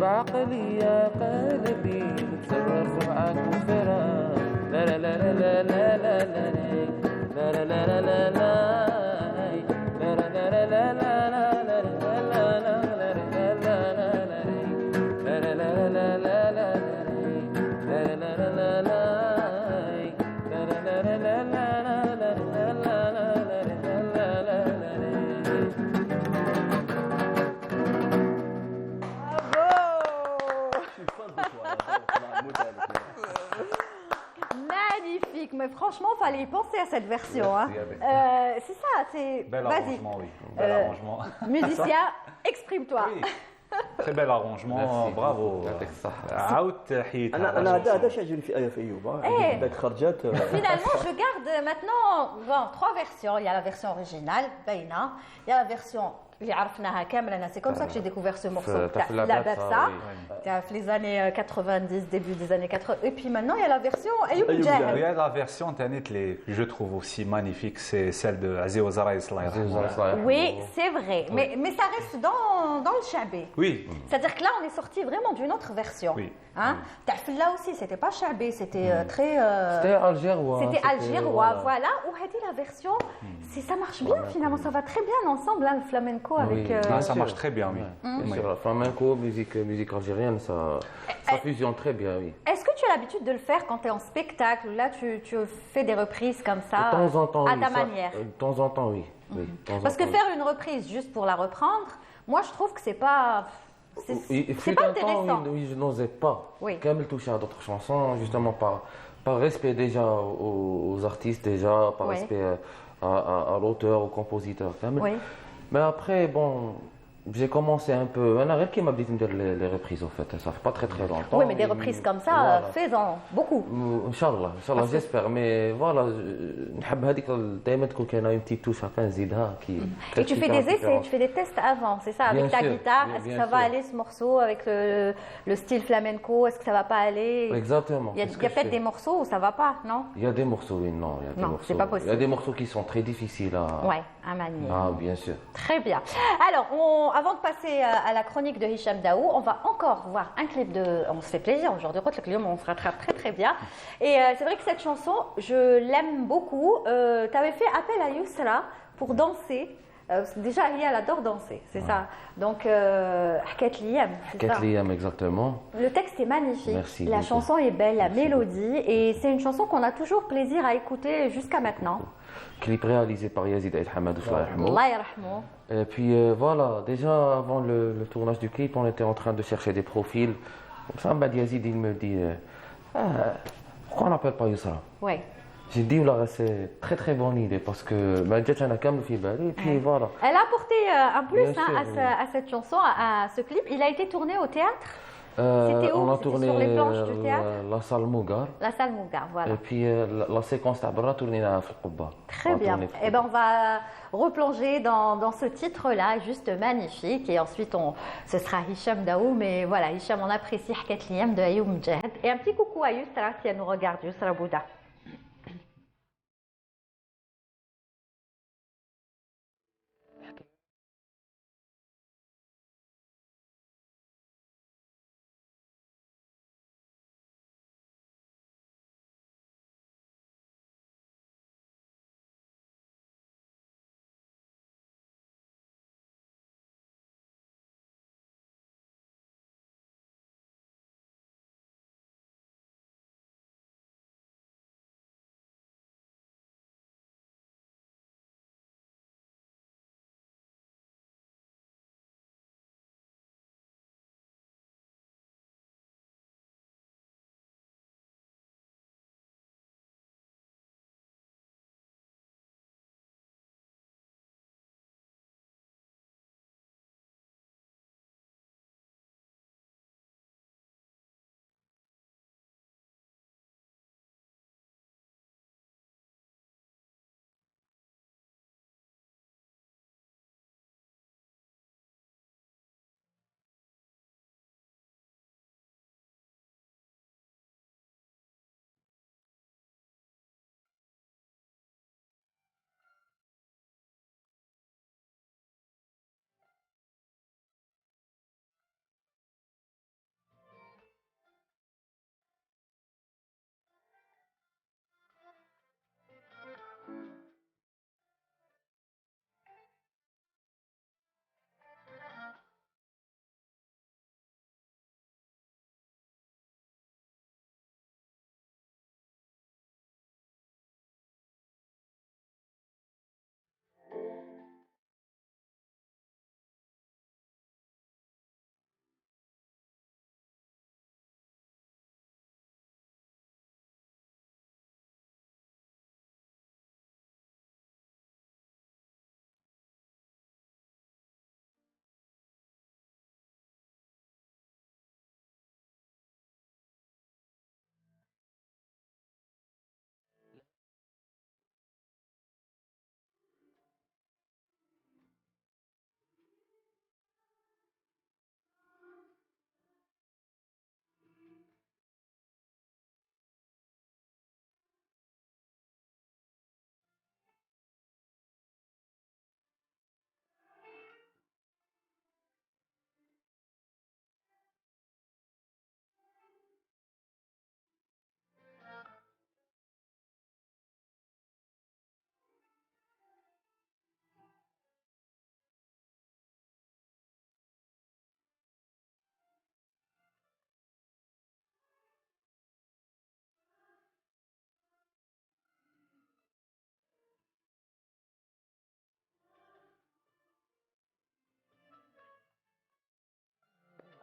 بعقلي يا قلبي نتصرف معاك وفرات لا لا لا لا لا لا لا لا لا لا لا لا لا لا لا لا Magnifique, mais franchement, il fallait y penser à cette version. Hein. C'est ça, c'est... Bel arrangement, oui. Bel arrangement. Musicien, exprime-toi. Oui. Très bel arrangement, bravo. أنا هذا شيء يعجبني في أيوب. Finalement, je garde maintenant trois versions. Il y a la version originale, Baina. Il y a la version اللي عرفناها كاملة. C'est comme ça que j'ai découvert ce morceau. La Dabsa. Les années 90, début des années 80. Et puis maintenant, il y a la version Ayoub Jahel. Il y a la version que je trouve aussi magnifique, c'est celle de Aziz Ozara Islam. Oui, c'est vrai. Mais ça reste dans le chabé. Oui. C'est-à-dire que là, on est sorti vraiment d'une autre version. Oui. Hein? Là aussi, c'était pas chabé, c'était très... C'était algérois. C'était algérois, voilà. Ou la version, ça marche bien finalement, ça va très bien ensemble, hein, le flamenco avec... ça marche très bien, oui. Bien sûr, le flamenco, musique algérienne, ça fusionne très bien, oui. Est-ce que tu as l'habitude de le faire quand tu es en spectacle, ou là tu fais des reprises comme ça, de temps en temps, à ta manière? De temps en temps, oui. Parce que faire une reprise juste pour la reprendre, moi je trouve que c'est pas... C'est pas intéressant. Oui, je n'osais pas. Oui. Quand elle touchait à d'autres chansons, justement par respect déjà aux artistes, déjà, par respect à l'auteur, au compositeur. Oui. Mais après, bon, j'ai commencé un peu. Un arrêt qui m'a dit de faire les reprises, en fait. Ça fait pas très longtemps. Oui, mais des reprises comme ça, voilà. Fais-en beaucoup. Inch'Allah, j'espère. Mais voilà, il y a une petite touche à fin Zida qui. Et tu fais des essais, tu fais des tests avant, c'est ça, avec ta guitare. Est-ce que ça va aller ce morceau avec le style flamenco? Est-ce que ça va pas aller? Exactement. Il y a peut-être des morceaux où ça va pas, non? Il y a des morceaux, oui, non. Non, c'est pas possible. Il y a des morceaux qui sont très difficiles à manier. Ah, bien sûr. Très bien. Alors, avant de passer à la chronique de Hicham Daou, on va encore voir un clip de... On se fait plaisir aujourd'hui, on se rattrape très bien. Et c'est vrai que cette chanson, je l'aime beaucoup. Tu avais fait appel à Yousra pour danser. Déjà, elle adore danser, c'est ça. Donc, Hakat Liyam, c'est ça. Hakat Liyam, exactement. Le texte est magnifique. Merci. La chanson est belle, la mélodie. Et c'est une chanson qu'on a toujours plaisir à écouter jusqu'à maintenant. Clip réalisé par Yazid El Hamadou. Allah yarhamou. Et puis voilà, déjà avant le tournage du clip, on était en train de chercher des profils. Comme ça, Yazid il me dit pourquoi on n'appelle pas Yousra? Oui. J'ai dit, c'est très très bonne idée parce que j'ai un câble qui et puis voilà. Elle a apporté un plus à cette chanson, à ce clip. Il a été tourné au théâtre. C'était où? On a tourné sur les planches du théâtre. La salle Mougar. La salle Mougar, voilà. Et puis la séquence d'Abra tournée à Fouqouba. Très bien. Et ben on va replonger dans ce titre-là, juste magnifique. Et ensuite, ce sera Hicham Daou. Mais voilà, Hicham, on apprécie Hakat Liyam de Ayoub Mjahid. Et un petit coucou à Yusra, si elle nous regarde, Yusra Bouda.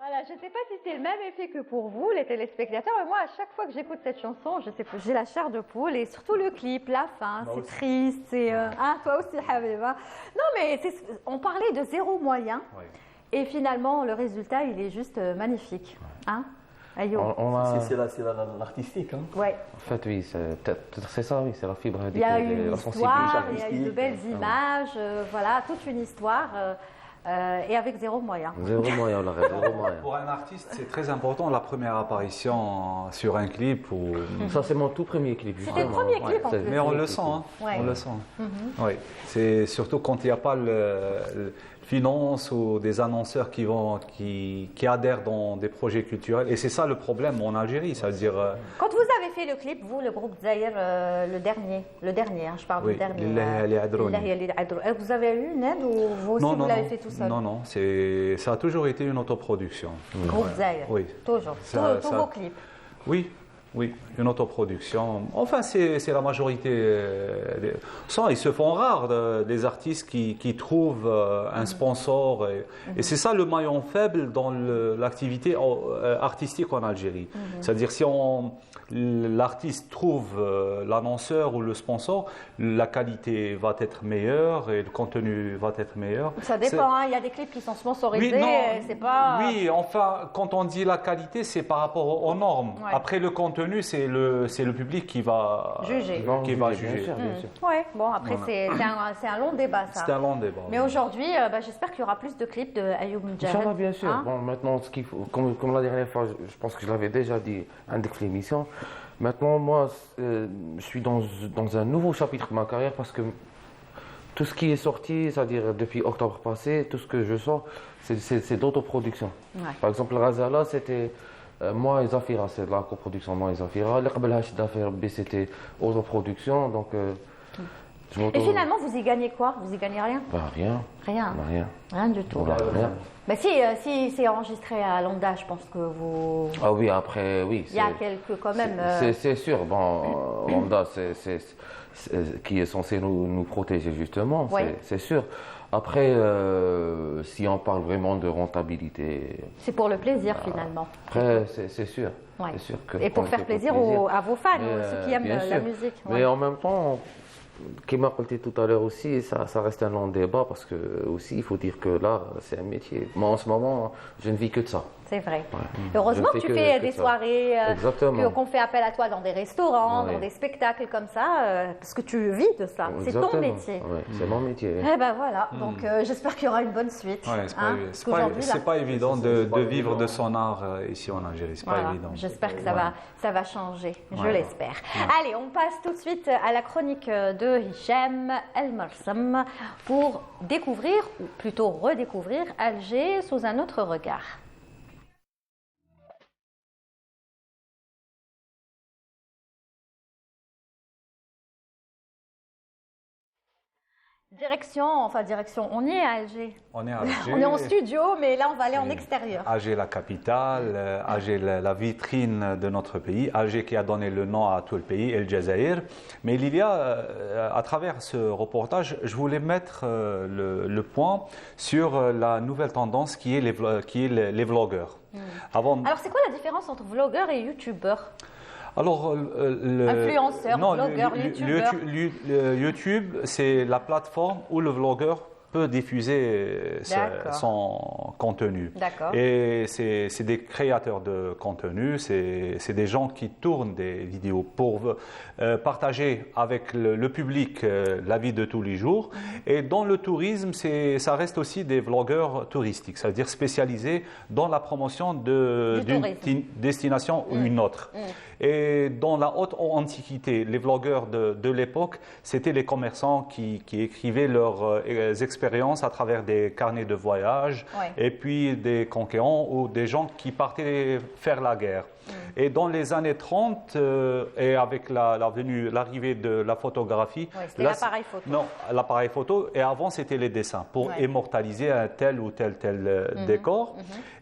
Voilà, je ne sais pas si c'est le même effet que pour vous, les téléspectateurs, mais moi, à chaque fois que j'écoute cette chanson, je sais pas, j'ai la chair de poule et surtout le clip, la fin, c'est triste, c'est... toi aussi, Habiba. Non, mais on parlait de zéro moyen et finalement, le résultat, il est juste magnifique. Hein? C'est l'artistique. Hein? Ouais. En fait, oui, c'est ça, oui, c'est la fibre. Il y a une histoire, il y a eu de belles images, voilà, toute une histoire. Et avec zéro moyen. Zéro moyen, la rêve, zéro moyen. Pour un artiste, c'est très important la première apparition sur un clip. Ça, c'est mon tout premier clip. C'était le premier clip en plus. Mais on le sent, hein. On le sent. Oui. C'est surtout quand il n'y a pas le finance ou des annonceurs qui adhèrent dans des projets culturels. Et c'est ça le problème en Algérie, c'est-à-dire... Quand vous avez fait le clip, vous, le groupe Zahir, le dernier, hein, je parle du dernier. Vous avez eu une aide ou vous aussi vous l'avez fait tout seul? Non, ça a toujours été une autoproduction. Groupe Zahir? Oui. Toujours? Tous vos clips? Oui. Oui, une autoproduction. Enfin, c'est la majorité. Ils se font rares des artistes qui trouvent un sponsor. Et c'est ça le maillon faible dans l'activité artistique en Algérie. C'est-à-dire, si l'artiste trouve l'annonceur ou le sponsor, la qualité va être meilleure et le contenu va être meilleur. Ça dépend, il y a des clips qui sont sponsorisés, c'est pas... Oui, enfin, quand on dit la qualité, c'est par rapport aux normes. Ouais. Après, le contenu, c'est le public qui va juger. Bien sûr. Oui, bon, après, voilà. c'est un long débat, ça. C'est un long débat. Mais aujourd'hui, j'espère qu'il y aura plus de clips de Ayoub N'Djahad. Inch'Allah, bien sûr. Hein? Bon, maintenant, ce qu'il faut, comme la dernière fois, je pense que je l'avais déjà dit à l'émission. Maintenant, moi, je suis dans un nouveau chapitre de ma carrière parce que tout ce qui est sorti, c'est-à-dire depuis octobre passé, tout ce que je sors, c'est d'autoproduction. Ouais. Par exemple, Razala, c'était moi et Zafira, c'est de la coproduction, moi et Zafira. Le Qabel Hachid d'Affaires B, c'était autoproduction. Donc, et finalement, vous y gagnez quoi? Vous y gagnez rien? Rien. Rien. Rien du tout. Rien. Mais si c'est enregistré à Lambda, je pense que vous... Ah oui, après, oui. Il y a quelques, quand même... C'est sûr. Bon, Lambda, c'est qui est censé nous protéger, justement, oui. C'est sûr. Après, si on parle vraiment de rentabilité... C'est pour le plaisir, finalement. Après, c'est sûr. Ouais. C'est sûr que et pour faire plaisir à vos fans, ceux qui aiment la musique. Ouais. Mais en même temps... Comme m'a dit tout à l'heure aussi, ça reste un long débat parce que aussi il faut dire que là c'est un métier. Moi en ce moment je ne vis que de ça. C'est vrai. Ouais. Heureusement que tu fais des soirées, qu'on fait appel à toi dans des restaurants, dans des spectacles comme ça, parce que tu vis de ça. C'est ton métier. Ouais, c'est mon métier. Eh ben voilà. Donc j'espère qu'il y aura une bonne suite. Ouais, c'est pas évident de vivre de son art ici en Algérie. C'est pas évident. J'espère que ça va changer. Je l'espère. Allez, on passe tout de suite à la chronique de Hicham El Marsam pour découvrir, ou plutôt redécouvrir, Alger sous un autre regard. Direction, on y est à Alger. On est à Alger. On est en studio, mais là on va aller en extérieur. Alger, la capitale, Alger, la vitrine de notre pays, Alger qui a donné le nom à tout le pays, El Jazaïr. Mais il y a, à travers ce reportage, je voulais mettre le point sur la nouvelle tendance qui est les vlogueurs. Alors c'est quoi la différence entre vlogueur et youtubeur ? Alors, influenceur, vlogueur, youtubeur. YouTube, c'est la plateforme où le vlogueur peut diffuser son contenu. Et c'est des créateurs de contenu, c'est des gens qui tournent des vidéos pour partager avec le public la vie de tous les jours. Et dans le tourisme, ça reste aussi des vlogueurs touristiques, c'est-à-dire spécialisés dans la promotion d'une destination ou une autre. Et dans la haute antiquité, les vlogueurs de l'époque, c'était les commerçants qui écrivaient leurs expériences à travers des carnets de voyage, et puis des conquérants ou des gens qui partaient faire la guerre. Et dans les années 30, et avec l'arrivée de la photographie... c'était l'appareil photo. Non, l'appareil photo. Et avant, c'était les dessins pour immortaliser un tel ou tel décor.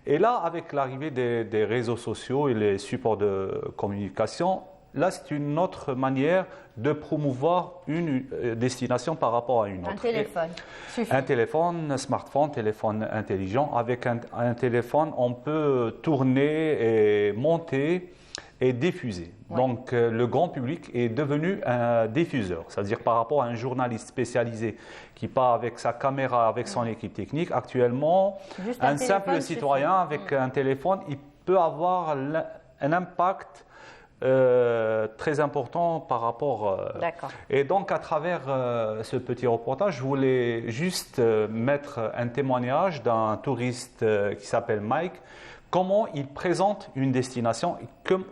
Et là, avec l'arrivée des réseaux sociaux et les supports de communication, là, c'est une autre manière de promouvoir une destination par rapport à une autre. Un téléphone. Un téléphone, un smartphone, téléphone intelligent. Avec un téléphone, on peut tourner et monter et diffuser. Donc, le grand public est devenu un diffuseur. C'est-à-dire par rapport à un journaliste spécialisé qui part avec sa caméra, avec son équipe technique. Actuellement, un simple citoyen avec un téléphone, il peut avoir un impact très important par rapport... Et donc, à travers ce petit reportage, je voulais juste mettre un témoignage d'un touriste qui s'appelle Mike, comment il présente une destination,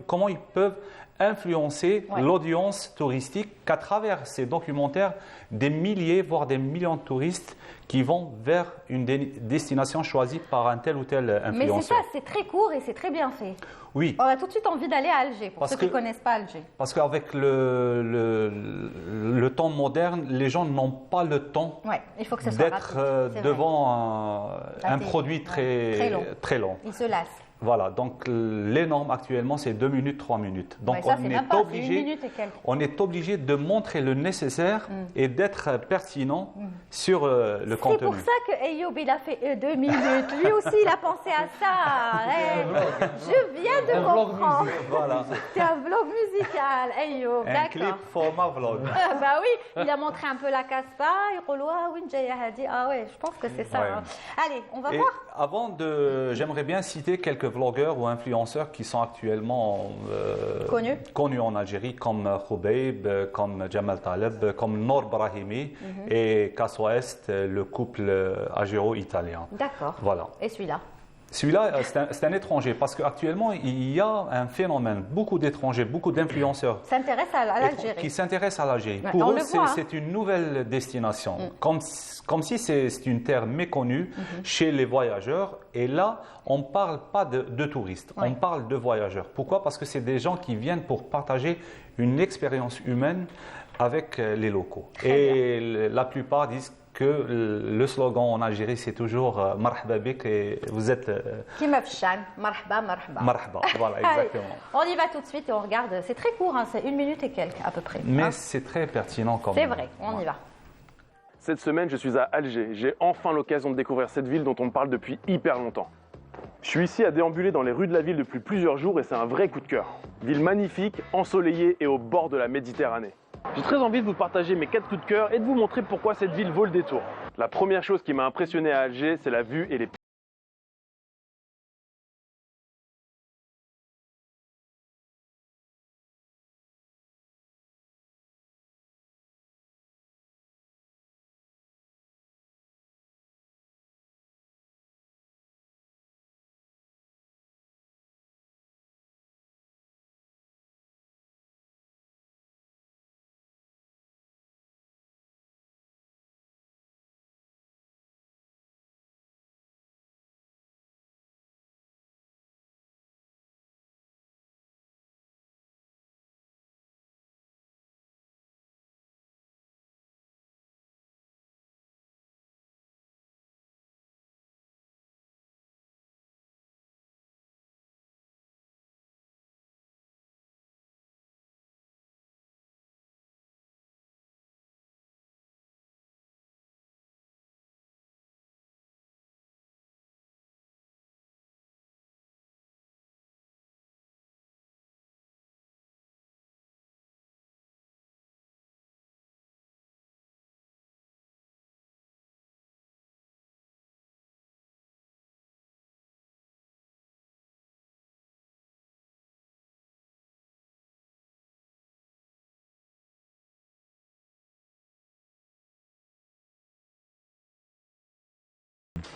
comment ils peuvent influencer l'audience touristique, qu'à travers ces documentaires, des milliers, voire des millions de touristes qui vont vers une destination choisie par un tel ou tel influenceur. Mais c'est ça, c'est très court et c'est très bien fait. Oui. On a tout de suite envie d'aller à Alger, pour ceux qui ne connaissent pas Alger. Parce qu'avec le temps moderne, les gens n'ont pas le temps d'être devant un produit très long. Ils se lassent. Voilà, donc les normes actuellement, c'est 2 minutes, 3 minutes. Donc ça, on est obligé de montrer le nécessaire et d'être pertinent sur le contenu. C'est pour ça que Ayoub, il a fait 2 minutes. Lui aussi, il a pensé à ça. Je viens de comprendre. Voilà. C'est un vlog musical, Ayoub. Un clip format vlog. Bah oui, il a montré un peu la Casbah. Il dit, ah ouais, je pense que c'est ça. Ouais. Hein. Allez, on va voir. J'aimerais bien citer quelques vlogueurs ou influenceurs qui sont actuellement connus en Algérie, comme Khoubeib, comme Jamal Taleb, comme Nour Brahimi et Cass West, le couple algéro-italien. D'accord. Voilà. Et celui-là? Celui-là, c'est un étranger, parce qu'actuellement, il y a un phénomène, beaucoup d'étrangers, beaucoup d'influenceurs qui s'intéressent à l'Algérie. Ouais, pour eux, c'est une nouvelle destination, comme si c'est une terre méconnue chez les voyageurs. Et là, on ne parle pas de touristes, on parle de voyageurs. Pourquoi? Parce que c'est des gens qui viennent pour partager une expérience humaine avec les locaux. Et la plupart disent que le slogan en Algérie, c'est toujours « Marhaba bik » et vous êtes… Kima fchan, marhaba, marhaba. Marhaba, voilà, exactement. On y va tout de suite et on regarde. C'est très court, hein, c'est 1 minute et quelques à peu près. Mais c'est très pertinent quand même. C'est vrai, on y va. Cette semaine, je suis à Alger. J'ai enfin l'occasion de découvrir cette ville dont on me parle depuis hyper longtemps. Je suis ici à déambuler dans les rues de la ville depuis plusieurs jours et c'est un vrai coup de cœur. Ville magnifique, ensoleillée et au bord de la Méditerranée. J'ai très envie de vous partager mes 4 coups de cœur et de vous montrer pourquoi cette ville vaut le détour. La première chose qui m'a impressionné à Alger, c'est la vue et les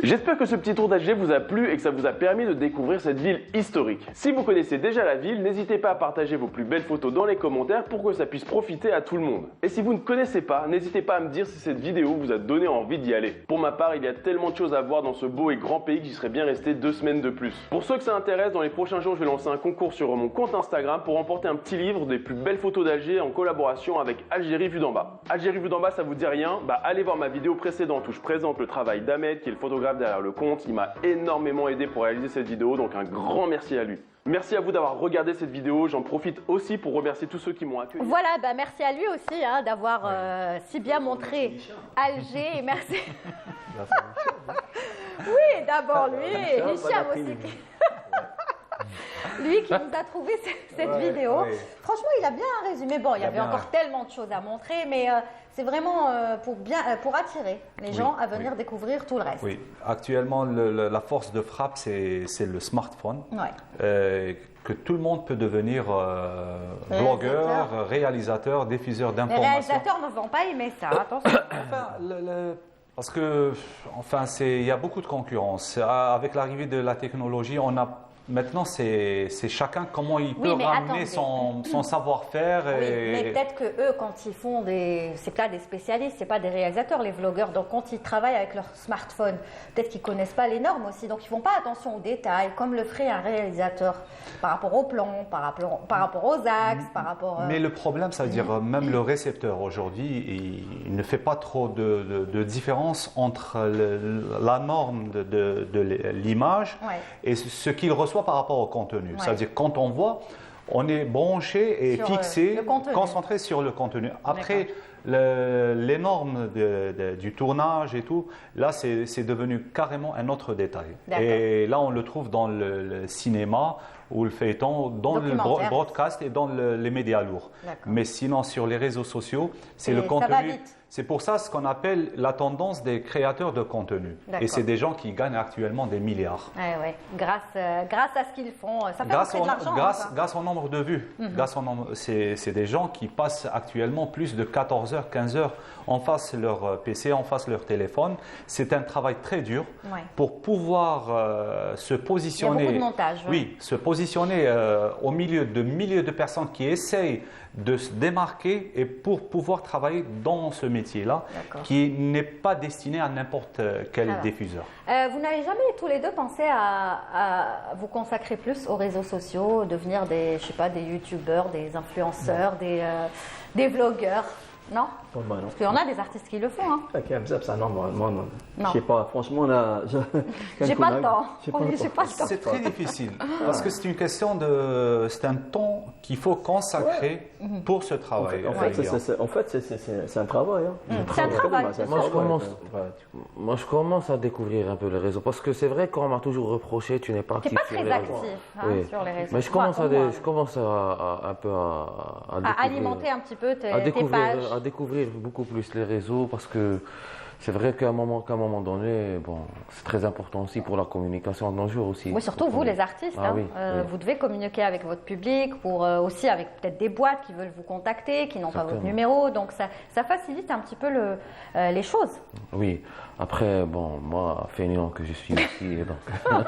J'espère que ce petit tour d'Alger vous a plu et que ça vous a permis de découvrir cette ville historique. Si vous connaissez déjà la ville, n'hésitez pas à partager vos plus belles photos dans les commentaires pour que ça puisse profiter à tout le monde. Et si vous ne connaissez pas, n'hésitez pas à me dire si cette vidéo vous a donné envie d'y aller. Pour ma part, il y a tellement de choses à voir dans ce beau et grand pays que j'y serais bien resté 2 semaines de plus. Pour ceux que ça intéresse, dans les prochains jours, je vais lancer un concours sur mon compte Instagram pour remporter un petit livre des plus belles photos d'Alger en collaboration avec Algérie vue d'en bas. Algérie vue d'en bas, ça vous dit rien? Bah allez voir ma vidéo précédente où je présente le travail d'Ahmed, qui est le photographe derrière le compte. Il m'a énormément aidé pour réaliser cette vidéo, donc un grand merci à lui. Merci à vous d'avoir regardé cette vidéo. J'en profite aussi pour remercier tous ceux qui m'ont accueilli. Voilà, bah merci à lui aussi hein, d'avoir si bien montré Alger. Et merci. Oui, d'abord lui et Hicham aussi. Lui qui nous a trouvé cette vidéo. Franchement, il a bien résumé. Bon, il y avait encore tellement de choses à montrer, mais c'est vraiment pour attirer les gens à venir découvrir tout le reste. Oui, actuellement, la force de frappe, c'est le smartphone. Que tout le monde peut devenir blogueur, réalisateur, diffuseur d'informations. Les réalisateurs ne vont pas aimer ça, attention. Parce que, enfin, il y a beaucoup de concurrence. Avec l'arrivée de la technologie, maintenant, c'est chacun comment il peut ramener son savoir-faire. Oui, mais peut-être que eux, quand ils font c'est pas des spécialistes, c'est pas des réalisateurs, les vlogueurs. Donc, quand ils travaillent avec leur smartphone, peut-être qu'ils connaissent pas les normes aussi. Donc, ils font pas attention aux détails, comme le ferait un réalisateur par rapport au plan, par rapport aux axes, par rapport. Mais le problème, ça veut dire même le récepteur aujourd'hui, il ne fait pas trop de différence entre la norme de l'image et ce qu'il reçoit reçoit par rapport au contenu. Ça veut dire quand on voit, on est branché et fixé, concentré sur le contenu. Après, les normes du tournage et tout, là, c'est devenu carrément un autre détail. Et là, on le trouve dans le cinéma ou le feuilleton, dans le broadcast et dans les médias lourds. Mais sinon, sur les réseaux sociaux, c'est le contenu. C'est pour ça ce qu'on appelle la tendance des créateurs de contenu. Et c'est des gens qui gagnent actuellement des milliards. Grâce à ce qu'ils font. Ça fait de l'argent. Grâce au nombre de vues. C'est des gens qui passent actuellement plus de 14 heures, 15 heures en face de leur PC, en face de leur téléphone. C'est un travail très dur pour pouvoir se positionner. Il y a beaucoup de montage. Oui, se positionner au milieu de milliers de personnes qui essayent de se démarquer et pour pouvoir travailler dans ce métier-là qui n'est pas destiné à n'importe quel diffuseur. Vous n'avez jamais tous les deux pensé à vous consacrer plus aux réseaux sociaux, devenir des youtubeurs, des influenceurs, des vlogueurs? Non? Parce qu'il y en a des artistes qui le font. Hein. Non. Je sais pas, franchement, là. J'ai pas le temps. C'est très difficile. Parce que c'est une question c'est un temps qu'il faut consacrer pour ce travail. En fait, c'est un travail. C'est un travail. Moi, je commence à découvrir un peu les réseaux. Parce que c'est vrai qu'on m'a toujours reproché, tu n'es pas actif sur les réseaux. Tu n'es pas très actif sur les réseaux. Mais je commence un peu à alimenter un petit peu tes pages. À découvrir beaucoup plus les réseaux parce que c'est vrai qu'à un moment donné, c'est très important aussi pour la communication de nos jours aussi. Oui, surtout vous les artistes, vous devez communiquer avec votre public, aussi avec peut-être des boîtes qui veulent vous contacter, qui n'ont pas votre numéro, donc ça facilite un petit peu les choses. Oui, après, moi, fainéant que je suis aussi. Donc...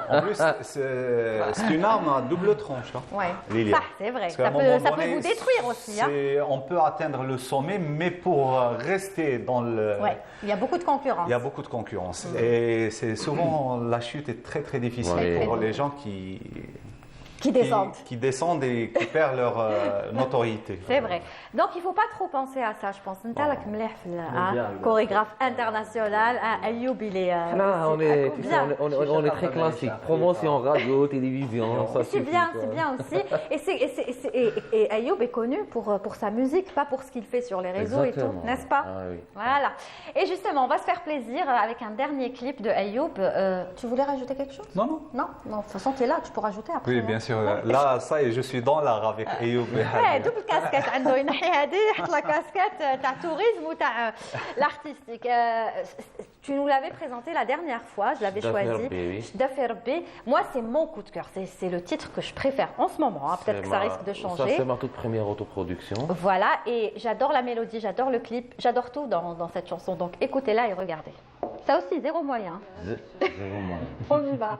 En plus, c'est une arme à double tranche, Lilia. C'est vrai, ça peut vous détruire aussi. On peut atteindre le sommet, mais pour rester dans le... Il y a beaucoup de concurrence. Il y a beaucoup de concurrence. Et c'est souvent, la chute est très très difficile pour les gens qui descendent et qui perdent leur notoriété. C'est vrai. Donc il ne faut pas trop penser à ça, je pense. Chorégraphe international, Ayoub, il est. On est très classique. Promotion, radio, télévision. C'est bien aussi. Et Ayoub est connu pour sa musique, pas pour ce qu'il fait sur les réseaux et tout, n'est-ce pas? Voilà. Et justement, on va se faire plaisir avec un dernier clip de Ayoub. Tu voulais rajouter quelque chose? Non. De toute façon, tu es là, tu peux rajouter après. Oui, bien sûr. Là, ça y est, je suis dans l'art avec Ayoub. Double casquette. عنده ينحي هذه يحط la casquette تاع tourisme ou تاع l'artistique. Tu nous l'avais présenté la dernière fois, je l'avais choisi. Dafi Rabbi. Moi, c'est mon coup de cœur. C'est le titre que je préfère en ce moment. Peut-être que ça risque de changer. Ça, c'est ma toute première autoproduction. Voilà, et j'adore la mélodie, j'adore le clip, j'adore tout dans cette chanson. Donc écoutez-la et regardez. Ça aussi, zéro moyen. Zéro moyen. On y va.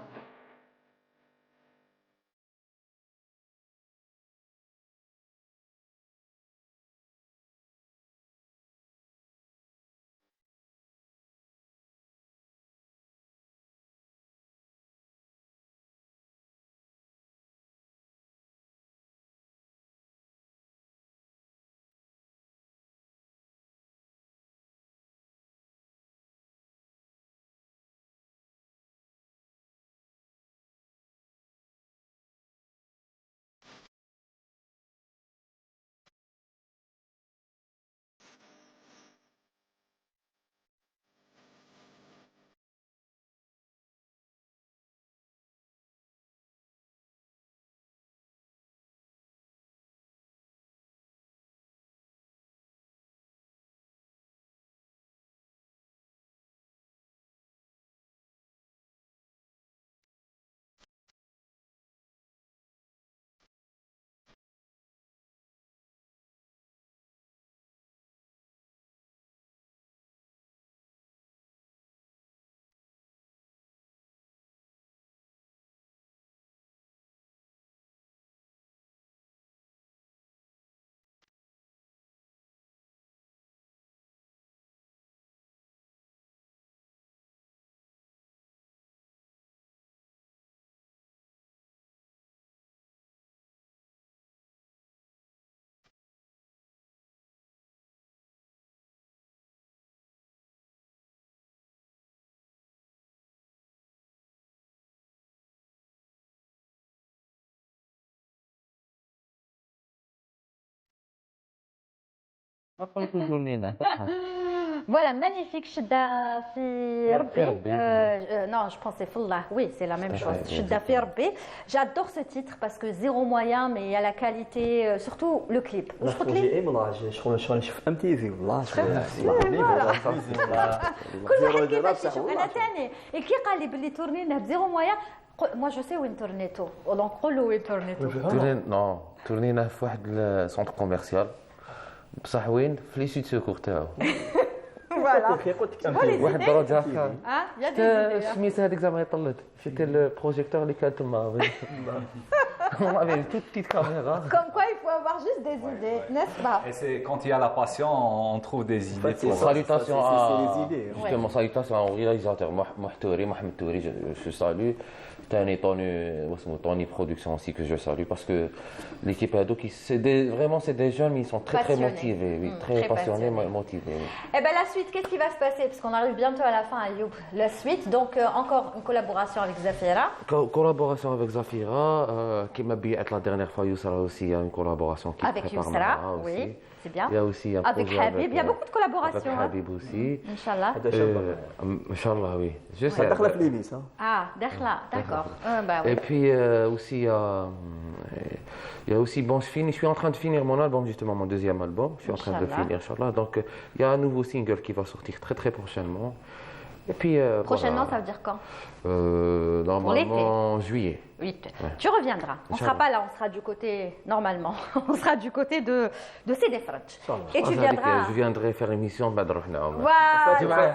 Voilà, magnifique. Shda fi Rabbi. Non, je pensais Fallah. Oui, c'est la même chose. Shda fi Rabbi. J'adore ce titre parce que zéro moyen, mais il y a la qualité, surtout le clip. Je شوف ام تي في والله كل واحد كيفاش يشوف. انا ثاني كي قال لي باللي تورنينا بزيرو مويان moi je sais وين تورنيتو دونك قول له وين تورنيتو. تورنينا في واحد السونتر كوميرسيال بصح وين في لي سيت سوكور تاعو. فوالا واحد الدرجه هكا يا السميسه هذيك زعما يطلت شفت البروجيكتور اللي كان تما on avait une toute petite caméra. Comme quoi, il faut avoir juste des idées, n'est-ce pas? Et c'est quand il y a la passion, on trouve des idées. Salutations à les idées. Justement, salutations au réalisateur Mohamed Touri, je salue. Tony Production aussi que je salue parce que l'équipe ado c'est des jeunes mais ils sont très motivés, oui, très passionnés, motivés. Oui. Et ben la suite, qu'est-ce qui va se passer parce qu'on arrive bientôt à la fin, Ayoub. La suite, donc encore une collaboration avec Zafira. Collaboration avec Zafira, qui m'a dit la dernière fois Yousra aussi, il y a une collaboration qui avec Yousra, oui. C'est bien. Il y a aussi un avec Habib, il y a beaucoup de collaborations. Avec Habib aussi. Inch'Allah. Inch'Allah, oui. Je sais. Ah, d'accord. Bah, oui. Et puis aussi, il y a aussi, bon, je suis en train de finir mon album, justement, mon deuxième album. Je suis en train de finir, Inch'Allah. Donc, il y a un nouveau single qui va sortir très prochainement. Et puis, prochainement, voilà. Ça veut dire quand? Normalement, en juillet. Oui, tu reviendras. On ne sera pas là, on sera du côté, normalement, on sera du côté de Sidi Fradj. Et tu viendras. Je viendrai faire l'émission de Badrohna. Voilà.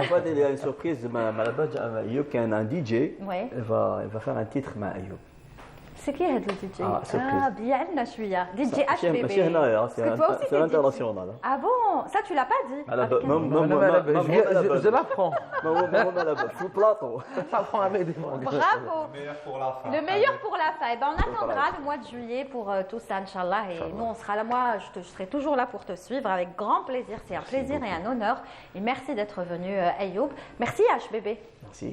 En fait, il y a une surprise de Malabadj Ayoub qui est un DJ. Il va faire un titre avec Ayoub. C'est qui هذا الدي جي؟ bien شويه دي جي اش بي بي. ماشي هنايا c'est international. Ah bon, ça tu l'as pas dit. Je l'apprends. Sur le plateau. Ça prend un médicament. Bravo. Le meilleur pour la fin. Le meilleur pour la fin. Et ben on attendra le mois de juillet pour tout ça, Inch'Allah. Et nous on sera là. Moi je serai toujours là pour te suivre avec grand plaisir. C'est un plaisir et un honneur. Et merci d'être venu, Ayoub. Merci HBB. Merci.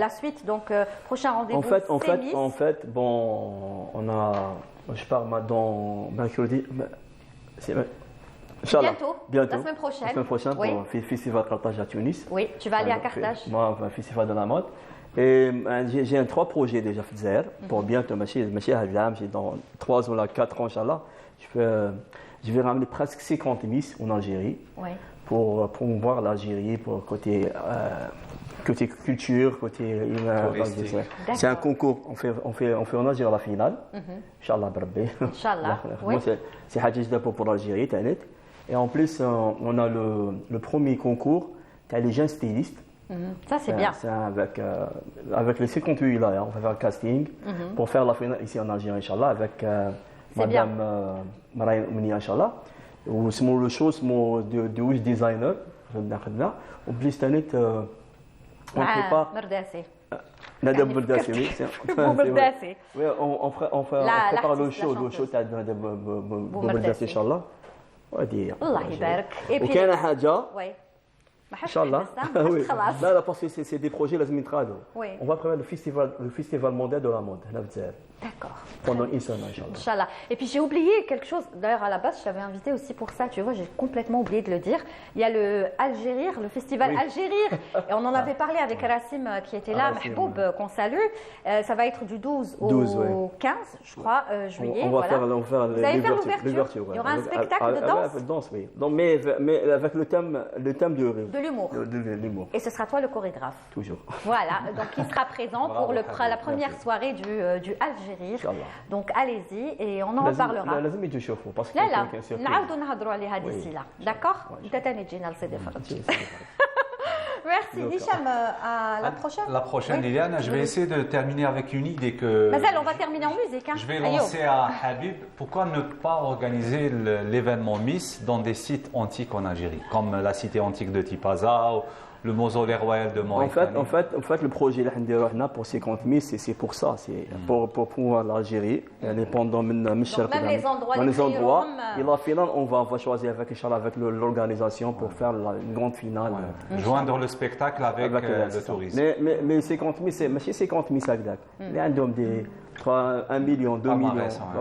La suite, donc prochain rendez-vous. En fait, bon, on a, je pars dans mercredi. Bientôt. La semaine prochaine. Pour le festival Carthage à Tunis. Oui, tu vas aller à Carthage. Moi, un festival de la mode. Et j'ai 3 projets déjà faits pour bientôt. J'ai dans 3 ou 4 ans, Inch'Allah. Je vais ramener presque 50 Miss en Algérie. Oui. Pour promouvoir l'Algérie, pour côté culture, côté c'est un concours, on fait en Algérie la finale. Inch'Allah Rabbi. Inch'Allah. Moi c'est Hadj d'abord pour l'Algérie, et en plus on a le premier concours, t'as les jeunes stylistes. Ça c'est bien. C'est avec les 58 là, on va faire le casting pour faire la finale ici en Algérie, Inch'Allah, avec Madame Marine Oumni, Inch'Allah. واسمه لو شو اسمه دويش ديزاينر خدنا وبليس تانيت اون بريبار مرداسي ندى برداسي وي برداسي وي اون بريبار لو شو تاع ندى برداسي ان شاء الله وهذه الله يبارك. وكاين حاجه وي ان شاء الله خلاص لا باسكو سي دي بروجي لازم يتقادوا. On va préparer le festival mondial de la mode هنا في الجزائر. D'accord. Pendant une semaine, Inch'Allah. Inch'Allah. Et puis j'ai oublié quelque chose. D'ailleurs, à la base, je t'avais invité aussi pour ça. Tu vois, j'ai complètement oublié de le dire. Il y a le Algérir, le festival Algérir. Et on en avait parlé avec Rassim qui était là, Mahboub, qu'on salue. Ça va être du 12 au 15, je crois, juillet. On va faire Vous allez faire l'ouverture. Il y aura un spectacle de danse. Danse, oui. Non, mais avec le thème de l'humour. De l'humour. Et ce sera toi le chorégraphe. Toujours. Voilà. Donc il sera présent pour la première soirée du Algérie. Donc allez-y et on en reparlera. لازم يجوا يشوفوا باسكو لا نعاودوا نهضروا عليها ديسي لا داكور انت ثاني تجينا لسيدي فرج. Merci Hicham, à la prochaine. La prochaine, Liliane, je vais essayer de terminer avec une idée que... Mazel, on va terminer en musique. Hein. Je vais lancer à Habib. Pourquoi ne pas organiser l'événement Miss dans des sites antiques en Algérie, comme la cité antique de Tipaza ou le mausolée royal de Mauritanie? En fait, le projet pour 50 000, c'est pour ça, c'est pour pouvoir l'Algérie, indépendant même les endroits. Et la finale, on va choisir avec l'organisation pour faire une grande finale. Joindre le spectacle avec le tourisme. Mais 50 000, c'est 50 000 exact. Il y a je crois 1 million, 2 millions.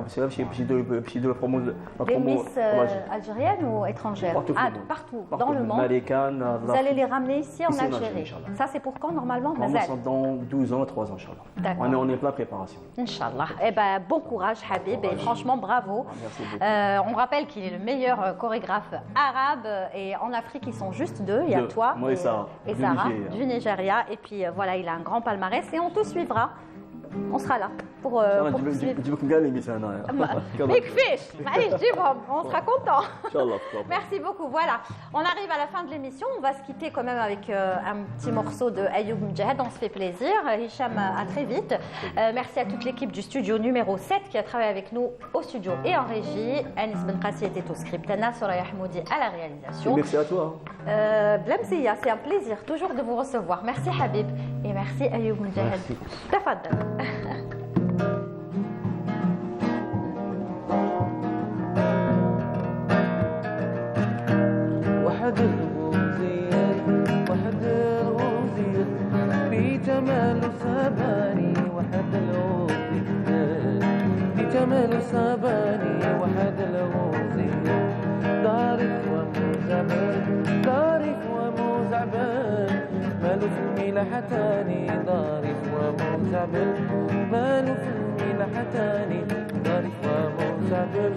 C'est là que la promo. Les Miss algériennes ou étrangères? Partout, dans le monde. Américaines. Vous allez les ramener ici en Algérie. Ça, c'est pour quand normalement? Dans 12 ans, 3 ans, Inch'Allah. On est en plein préparation. Inch'Allah. Eh ben, bon courage, Habib, et franchement, bravo. On rappelle qu'il est le meilleur chorégraphe arabe, et en Afrique, ils sont juste 2. Il y a toi et Sarah du Nigeria. Et puis voilà, il a un grand palmarès, et on te suivra. On sera là pour suivre. Mais on sera content. Merci beaucoup. Voilà, on arrive à la fin de l'émission. On va se quitter quand même avec un petit morceau de Ayoub Mjahad. On se fait plaisir. Hicham, à très vite. Merci à toute l'équipe du studio numéro 7 qui a travaillé avec nous au studio et en régie. Anis Benqassi était au script, Anna Soraya Hmoudi à la réalisation. Merci à toi. Blamzia, c'est un plaisir toujours de vous recevoir. Merci Habib et merci Ayoub Mjahad. Tafadal. وحد الغوزير وحد الغوزير بجمال سباني وحد الغوزير بجمال سباني وحد الغوزير ظارف ومزعبل ماله في الملحتاني ظارف ومزعبل ماله في الملحتاني ظارف ومزعبل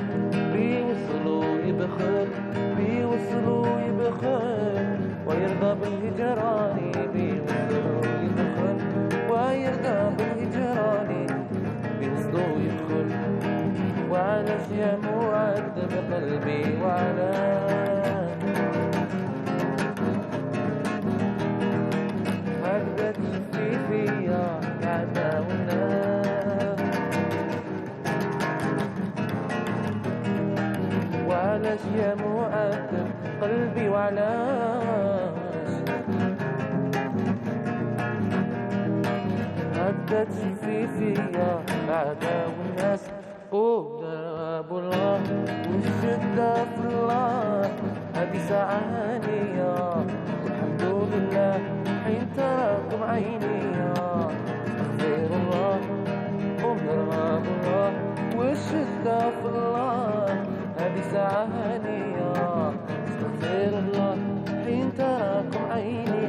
بيوصلوا يبخل ويرضى بالهجران بيوصلوا يبخل ويرضى بالهجران بيوصلوا يبخل وعلى شيء معذب قلبي وعلى هكذا تشفي فيا العدا والنار وعلى شيء معذب قلبي وعلاش هكذا تشفي فيا العدا والناس ابو الله والشدة في الله هذه سعانية والحمد لله حين تراكم عيني استغفر الله ومرغب الله والشدة في الله هذه سعانية استغفر الله حين تراكم عيني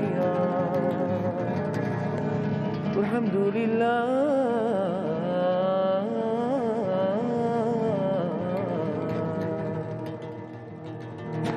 والحمد لله